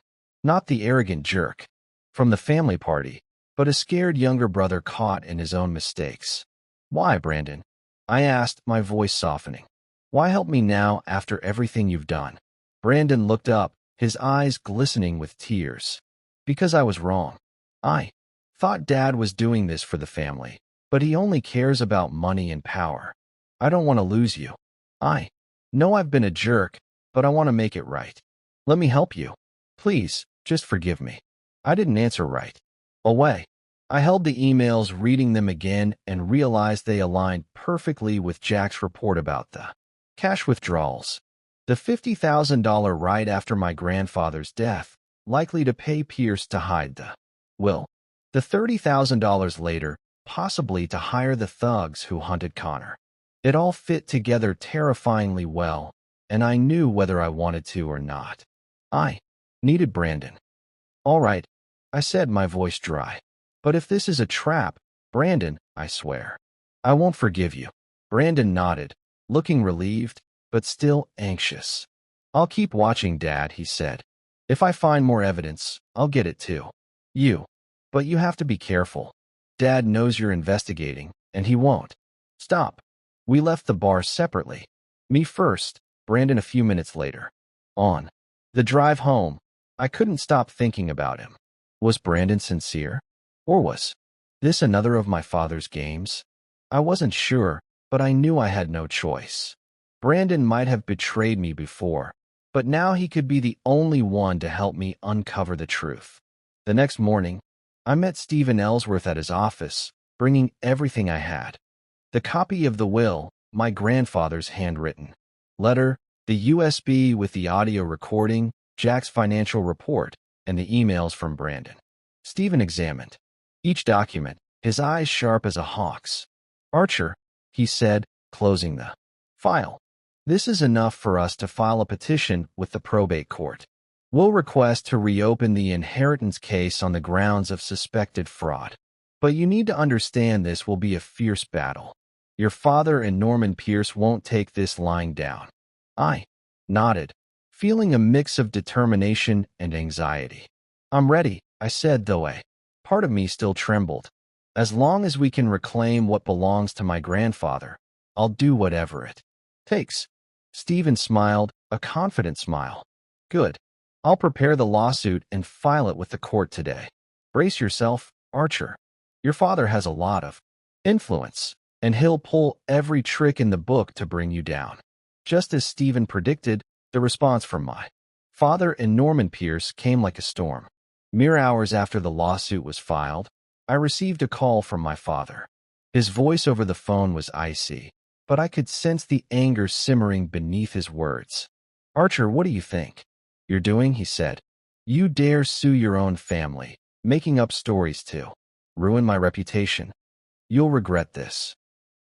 Not the arrogant jerk from the family party, but a scared younger brother caught in his own mistakes. Why, Brandon? I asked, my voice softening. Why help me now after everything you've done? Brandon looked up, his eyes glistening with tears. Because I was wrong. I thought Dad was doing this for the family, but he only cares about money and power. I don't want to lose you. I know I've been a jerk, but I want to make it right. Let me help you. Please, just forgive me. I didn't answer right away. I held the emails, reading them again, and realized they aligned perfectly with Jack's report about the cash withdrawals. The $50,000 right after my grandfather's death, likely to pay Pierce to hide the will. The $30,000 later, possibly to hire the thugs who hunted Connor. It all fit together terrifyingly well, and I knew whether I wanted to or not. I needed Brandon. All right, I said, my voice dry. But if this is a trap, Brandon, I swear, I won't forgive you. Brandon nodded, looking relieved, but still anxious. I'll keep watching, Dad, he said. If I find more evidence, I'll get it too. You. But you have to be careful. Dad knows you're investigating, and he won't stop. We left the bar separately. Me first, Brandon a few minutes later. On the drive home, I couldn't stop thinking about him. Was Brandon sincere? Or was this another of my father's games? I wasn't sure, but I knew I had no choice. Brandon might have betrayed me before, but now he could be the only one to help me uncover the truth. The next morning, I met Stephen Ellsworth at his office, bringing everything I had. The copy of the will, my grandfather's handwritten letter, the USB with the audio recording, Jack's financial report, and the emails from Brandon. Stephen examined each document, his eyes sharp as a hawk's. Archer, he said, closing the file. This is enough for us to file a petition with the probate court. We'll request to reopen the inheritance case on the grounds of suspected fraud. But you need to understand this will be a fierce battle. Your father and Norman Pierce won't take this lying down. I nodded, feeling a mix of determination and anxiety. I'm ready, I said, though a part of me still trembled. As long as we can reclaim what belongs to my grandfather, I'll do whatever it takes. Stephen smiled, a confident smile. Good. I'll prepare the lawsuit and file it with the court today. Brace yourself, Archer. Your father has a lot of influence, and he'll pull every trick in the book to bring you down. Just as Stephen predicted, the response from my father and Norman Pierce came like a storm. Mere hours after the lawsuit was filed, I received a call from my father. His voice over the phone was icy, but I could sense the anger simmering beneath his words. Archer, what do you think you're doing? He said. You dare sue your own family, making up stories to ruin my reputation. You'll regret this.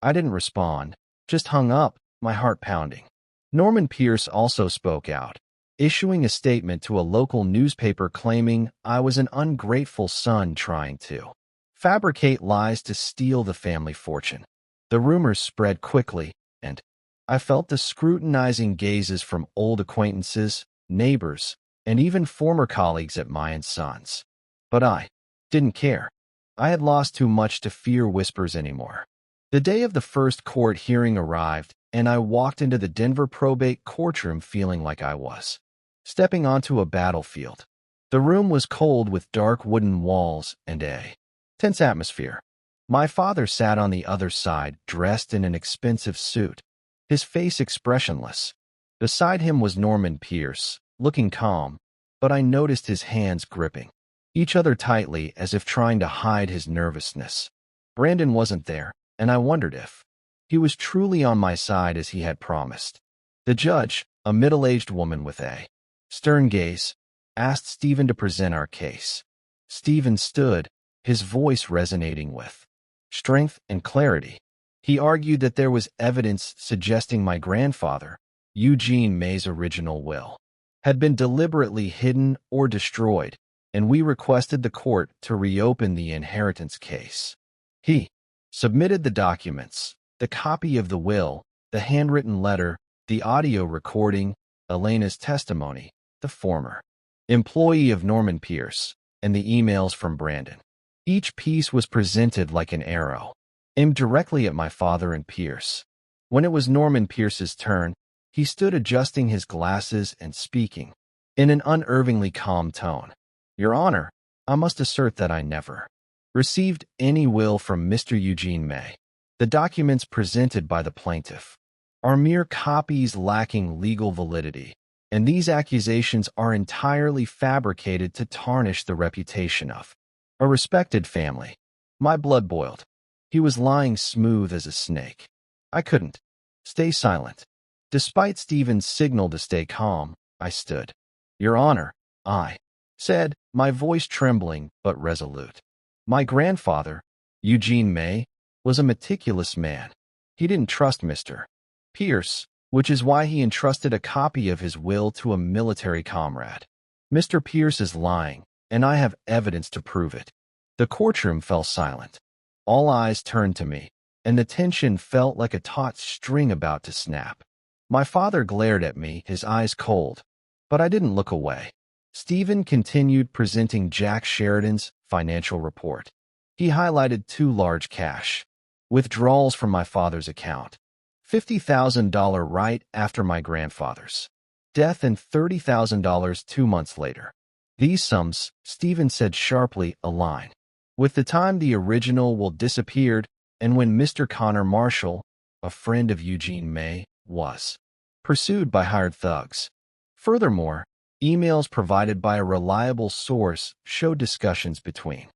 I didn't respond, just hung up, my heart pounding. Norman Pierce also spoke out, issuing a statement to a local newspaper claiming I was an ungrateful son trying to fabricate lies to steal the family fortune. The rumors spread quickly, and I felt the scrutinizing gazes from old acquaintances, neighbors, and even former colleagues at my and Sons. But I didn't care. I had lost too much to fear whispers anymore. The day of the first court hearing arrived, and I walked into the Denver probate courtroom feeling like I was stepping onto a battlefield. The room was cold with dark wooden walls and a tense atmosphere. My father sat on the other side, dressed in an expensive suit, his face expressionless. Beside him was Norman Pierce, looking calm, but I noticed his hands gripping each other tightly as if trying to hide his nervousness. Brandon wasn't there, and I wondered if he was truly on my side as he had promised. The judge, a middle-aged woman with a stern gaze, asked Stephen to present our case. Stephen stood, his voice resonating with strength and clarity. He argued that there was evidence suggesting my grandfather, Eugene May's original will had been deliberately hidden or destroyed, and we requested the court to reopen the inheritance case. He submitted the documents, the copy of the will, the handwritten letter, the audio recording, Elena's testimony, the former employee of Norman Pierce, and the emails from Brandon. Each piece was presented like an arrow, aimed directly at my father and Pierce. When it was Norman Pierce's turn, he stood adjusting his glasses and speaking, in an unervingly calm tone. Your Honor, I must assert that I never received any will from Mr. Eugene May. The documents presented by the plaintiff are mere copies lacking legal validity, and these accusations are entirely fabricated to tarnish the reputation of a respected family. My blood boiled. He was lying smooth as a snake. I couldn't stay silent. Despite Stephen's signal to stay calm, I stood. Your Honor, I said, my voice trembling but resolute. My grandfather, Eugene May, was a meticulous man. He didn't trust Mr. Pierce, which is why he entrusted a copy of his will to a military comrade. Mr. Pierce is lying, and I have evidence to prove it. The courtroom fell silent. All eyes turned to me, and the tension felt like a taut string about to snap. My father glared at me, his eyes cold, but I didn't look away. Stephen continued presenting Jack Sheridan's financial report. He highlighted 2 large cash withdrawals from my father's account, $50,000 right after my grandfather's death and $30,000 2 months later. These sums, Stephen said sharply, align with the time the original will disappeared and when Mr. Connor Marshall, a friend of Eugene May, was pursued by hired thugs. Furthermore, emails provided by a reliable source showed discussions between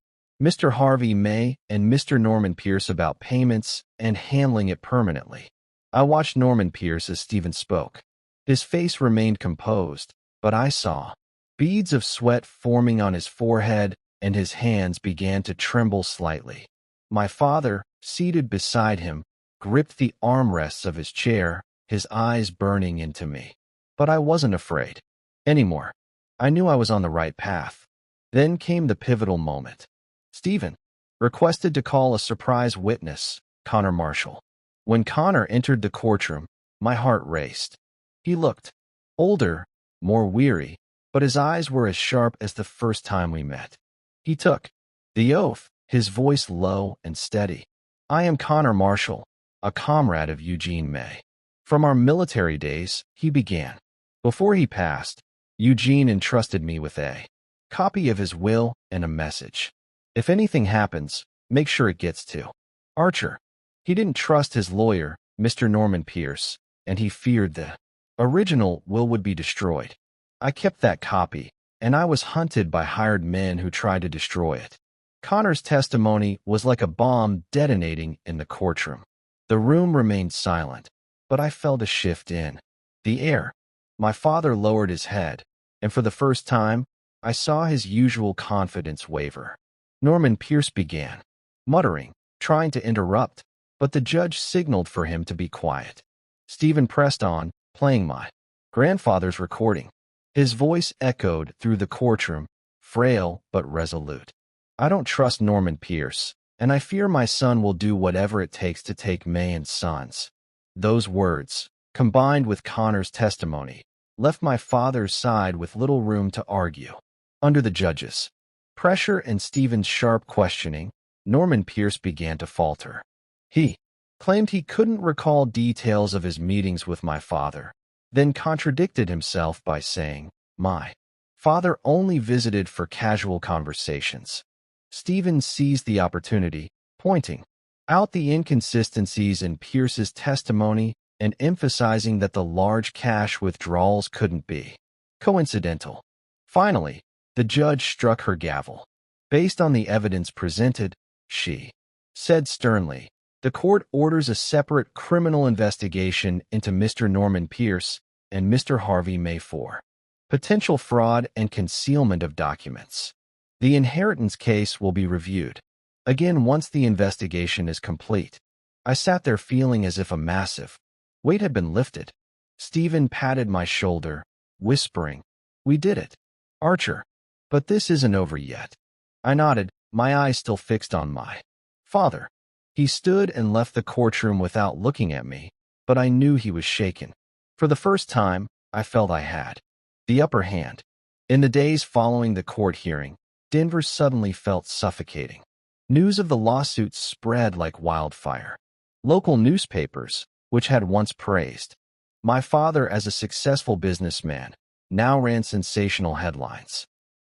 Mr. Harvey May and Mr. Norman Pierce about payments and handling it permanently. I watched Norman Pierce as Stephen spoke. His face remained composed, but I saw beads of sweat forming on his forehead, and his hands began to tremble slightly. My father, seated beside him, gripped the armrests of his chair, his eyes burning into me. But I wasn't afraid anymore. I knew I was on the right path. Then came the pivotal moment. Stephen requested to call a surprise witness, Connor Marshall. When Connor entered the courtroom, my heart raced. He looked older, more weary, but his eyes were as sharp as the first time we met. He took the oath, his voice low and steady. I am Connor Marshall, a comrade of Eugene May. From our military days, he began. Before he passed, Eugene entrusted me with a copy of his will and a message. If anything happens, make sure it gets to Archer. He didn't trust his lawyer, Mr. Norman Pierce, and he feared the original will would be destroyed. I kept that copy, and I was hunted by hired men who tried to destroy it. Connor's testimony was like a bomb detonating in the courtroom. The room remained silent, but I felt a shift in the air. My father lowered his head, and for the first time, I saw his usual confidence waver. Norman Pierce began, muttering, trying to interrupt, but the judge signaled for him to be quiet. Stephen pressed on, playing my grandfather's recording. His voice echoed through the courtroom, frail but resolute. I don't trust Norman Pierce, and I fear my son will do whatever it takes to take May and Sons. Those words, combined with Connor's testimony, left my father's side with little room to argue. Under the judge's pressure and Stephen's sharp questioning, Norman Pierce began to falter. He claimed he couldn't recall details of his meetings with my father, then contradicted himself by saying, my father only visited for casual conversations. Stephen seized the opportunity, pointing out the inconsistencies in Pierce's testimony and emphasizing that the large cash withdrawals couldn't be coincidental. Finally, the judge struck her gavel. Based on the evidence presented, she said sternly, the court orders a separate criminal investigation into Mr. Norman Pierce and Mr. Harvey May for potential fraud and concealment of documents. The inheritance case will be reviewed again once the investigation is complete. I sat there feeling as if a massive weight had been lifted. Stephen patted my shoulder, whispering, We did it, Archer. But this isn't over yet. I nodded, my eyes still fixed on my father. He stood and left the courtroom without looking at me, but I knew he was shaken. For the first time, I felt I had the upper hand. In the days following the court hearing, Denver suddenly felt suffocating. News of the lawsuit spread like wildfire. Local newspapers, which had once praised my father as a successful businessman, now ran sensational headlines.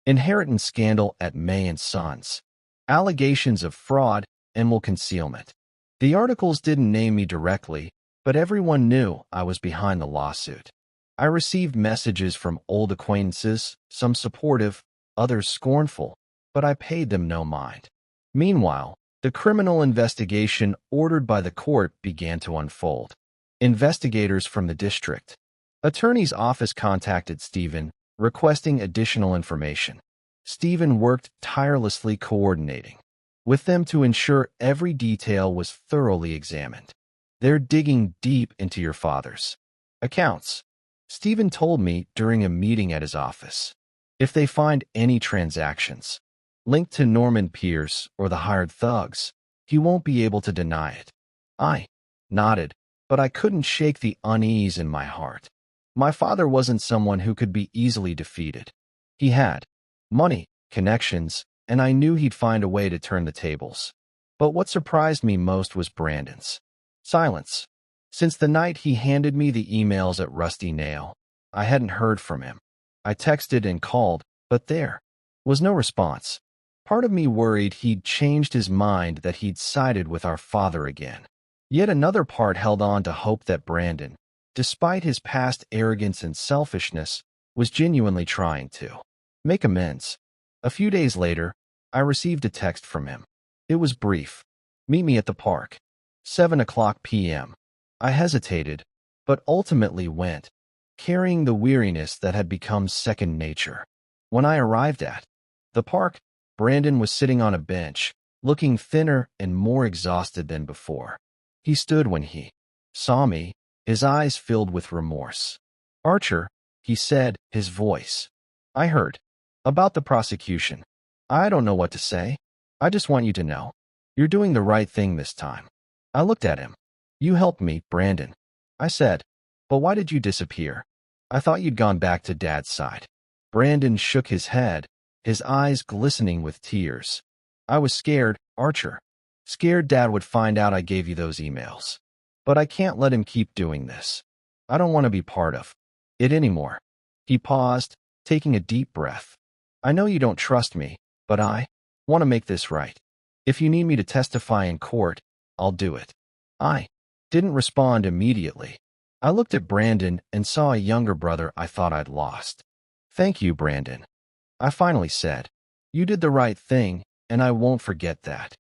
Inheritance scandal at May and Sons. Allegations of fraud and will concealment. The articles didn't name me directly, but everyone knew I was behind the lawsuit. I received messages from old acquaintances, some supportive, others scornful, but I paid them no mind. Meanwhile, the criminal investigation ordered by the court began to unfold. Investigators from the district attorney's office contacted Stephen, requesting additional information. Stephen worked tirelessly coordinating with them to ensure every detail was thoroughly examined. They're digging deep into your father's accounts, Stephen told me during a meeting at his office. If they find any transactions linked to Norman Pierce or the hired thugs, he won't be able to deny it. I nodded, but I couldn't shake the unease in my heart. My father wasn't someone who could be easily defeated. He had money, connections, and I knew he'd find a way to turn the tables. But what surprised me most was Brandon's silence. Since the night he handed me the emails at Rusty Nail, I hadn't heard from him. I texted and called, but there was no response. Part of me worried he'd changed his mind, that he'd sided with our father again. Yet another part held on to hope that Brandon, despite his past arrogance and selfishness, was genuinely trying to make amends. A few days later, I received a text from him. It was brief. Meet me at the park. 7:00 p.m. I hesitated, but ultimately went, carrying the weariness that had become second nature. When I arrived at the park, Brandon was sitting on a bench, looking thinner and more exhausted than before. He stood when he saw me, his eyes filled with remorse. Archer, he said, his voice. I heard about the prosecution. I don't know what to say. I just want you to know. You're doing the right thing this time. I looked at him. You helped me, Brandon. I said, but why did you disappear? I thought you'd gone back to Dad's side. Brandon shook his head, his eyes glistening with tears. I was scared, Archer. Scared Dad would find out I gave you those emails. But I can't let him keep doing this. I don't want to be part of it anymore. He paused, taking a deep breath. I know you don't trust me, but I want to make this right. If you need me to testify in court, I'll do it. I didn't respond immediately. I looked at Brandon and saw a younger brother I thought I'd lost. Thank you, Brandon. I finally said. You did the right thing, and I won't forget that.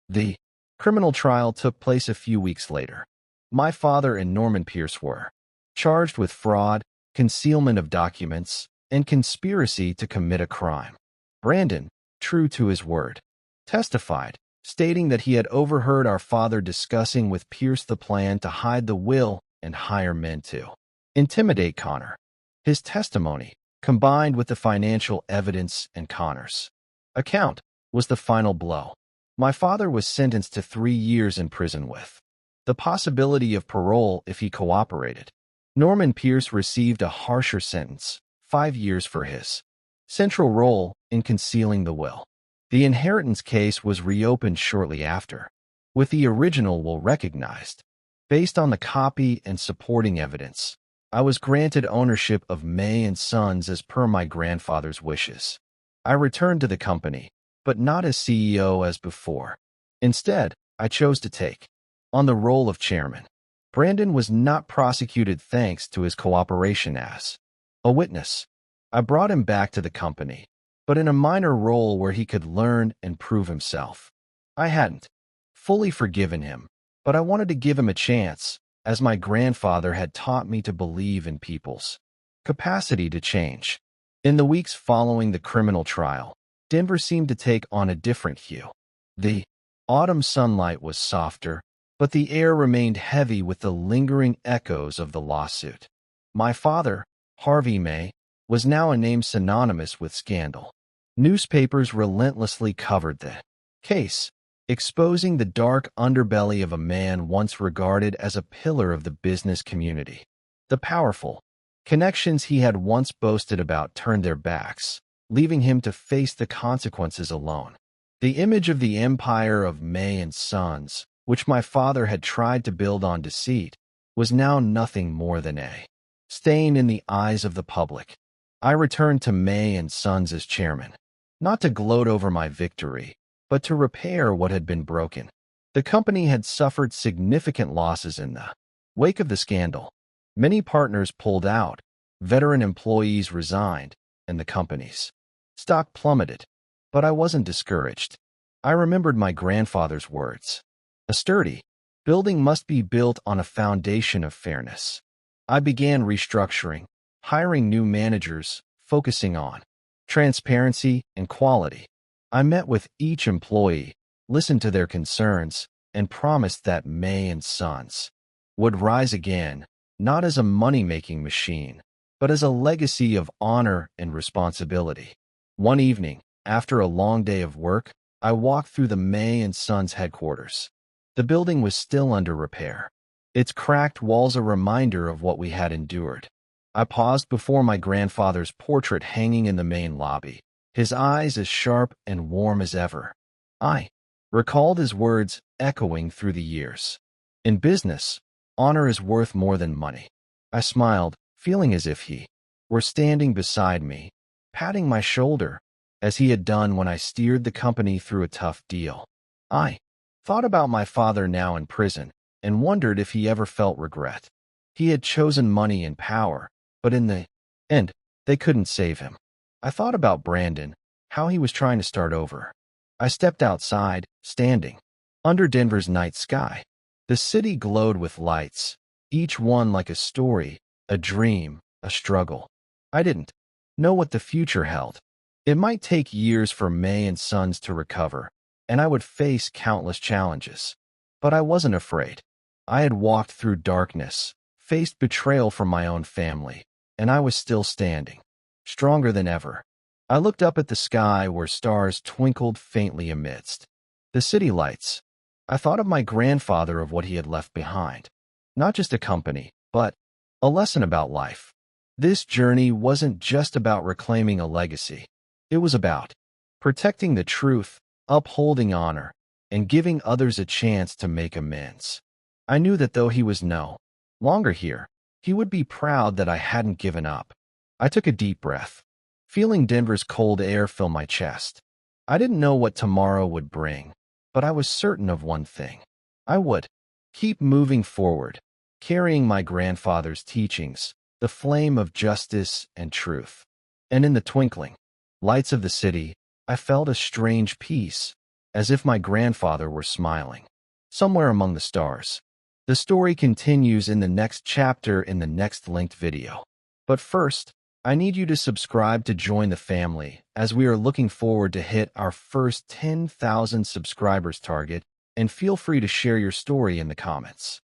The criminal trial took place a few weeks later. My father and Norman Pierce were charged with fraud, concealment of documents, and conspiracy to commit a crime. Brandon, true to his word, testified, stating that he had overheard our father discussing with Pierce the plan to hide the will and hire men to intimidate Connor. His testimony, combined with the financial evidence and Connor's account, was the final blow. My father was sentenced to 3 years in prison with the possibility of parole if he cooperated. Norman Pierce received a harsher sentence, 5 years for his central role in concealing the will. The inheritance case was reopened shortly after, with the original will recognized. Based on the copy and supporting evidence, I was granted ownership of May and Sons as per my grandfather's wishes. I returned to the company, but not as CEO as before. Instead, I chose to take on the role of chairman. Brandon was not prosecuted thanks to his cooperation as a witness. I brought him back to the company, but in a minor role where he could learn and prove himself. I hadn't fully forgiven him, but I wanted to give him a chance, as my grandfather had taught me to believe in people's capacity to change. In the weeks following the criminal trial, Denver seemed to take on a different hue. The autumn sunlight was softer, but the air remained heavy with the lingering echoes of the lawsuit. My father, Harvey May, was now a name synonymous with scandal. Newspapers relentlessly covered the case, exposing the dark underbelly of a man once regarded as a pillar of the business community. The powerful connections he had once boasted about turned their backs, leaving him to face the consequences alone. The image of the empire of May and Sons, which my father had tried to build on deceit, was now nothing more than a stain in the eyes of the public. I returned to May and Sons as chairman, not to gloat over my victory, but to repair what had been broken. The company had suffered significant losses in the wake of the scandal. Many partners pulled out, veteran employees resigned, and the company's stock plummeted. But I wasn't discouraged. I remembered my grandfather's words. A sturdy building must be built on a foundation of fairness. I began restructuring, hiring new managers, focusing on transparency and quality. I met with each employee, listened to their concerns, and promised that May and Sons would rise again, not as a money-making machine, but as a legacy of honor and responsibility. One evening, after a long day of work, I walked through the May and Sons headquarters. The building was still under repair, its cracked walls a reminder of what we had endured. I paused before my grandfather's portrait hanging in the main lobby, his eyes as sharp and warm as ever. I recalled his words echoing through the years. In business, honor is worth more than money. I smiled, feeling as if he were standing beside me, patting my shoulder, as he had done when I steered the company through a tough deal. I thought about my father now in prison and wondered if he ever felt regret. He had chosen money and power, but in the end, they couldn't save him. I thought about Brandon, how he was trying to start over. I stepped outside, standing under Denver's night sky. The city glowed with lights, each one like a story, a dream, a struggle. I didn't know what the future held. It might take years for May and Sons to recover, and I would face countless challenges. But I wasn't afraid. I had walked through darkness, faced betrayal from my own family, and I was still standing, stronger than ever. I looked up at the sky where stars twinkled faintly amidst the city lights. I thought of my grandfather, of what he had left behind. Not just a company, but a lesson about life. This journey wasn't just about reclaiming a legacy. It was about protecting the truth, upholding honor, and giving others a chance to make amends. I knew that though he was no longer here, he would be proud that I hadn't given up. I took a deep breath, feeling Denver's cold air fill my chest. I didn't know what tomorrow would bring, but I was certain of one thing. I would keep moving forward, carrying my grandfather's teachings, the flame of justice and truth. And in the twinkling lights of the city, I felt a strange peace, as if my grandfather were smiling, somewhere among the stars. The story continues in the next chapter in the next linked video. But first, I need you to subscribe to join the family, as we are looking forward to hit our first 10,000 subscribers target, and feel free to share your story in the comments.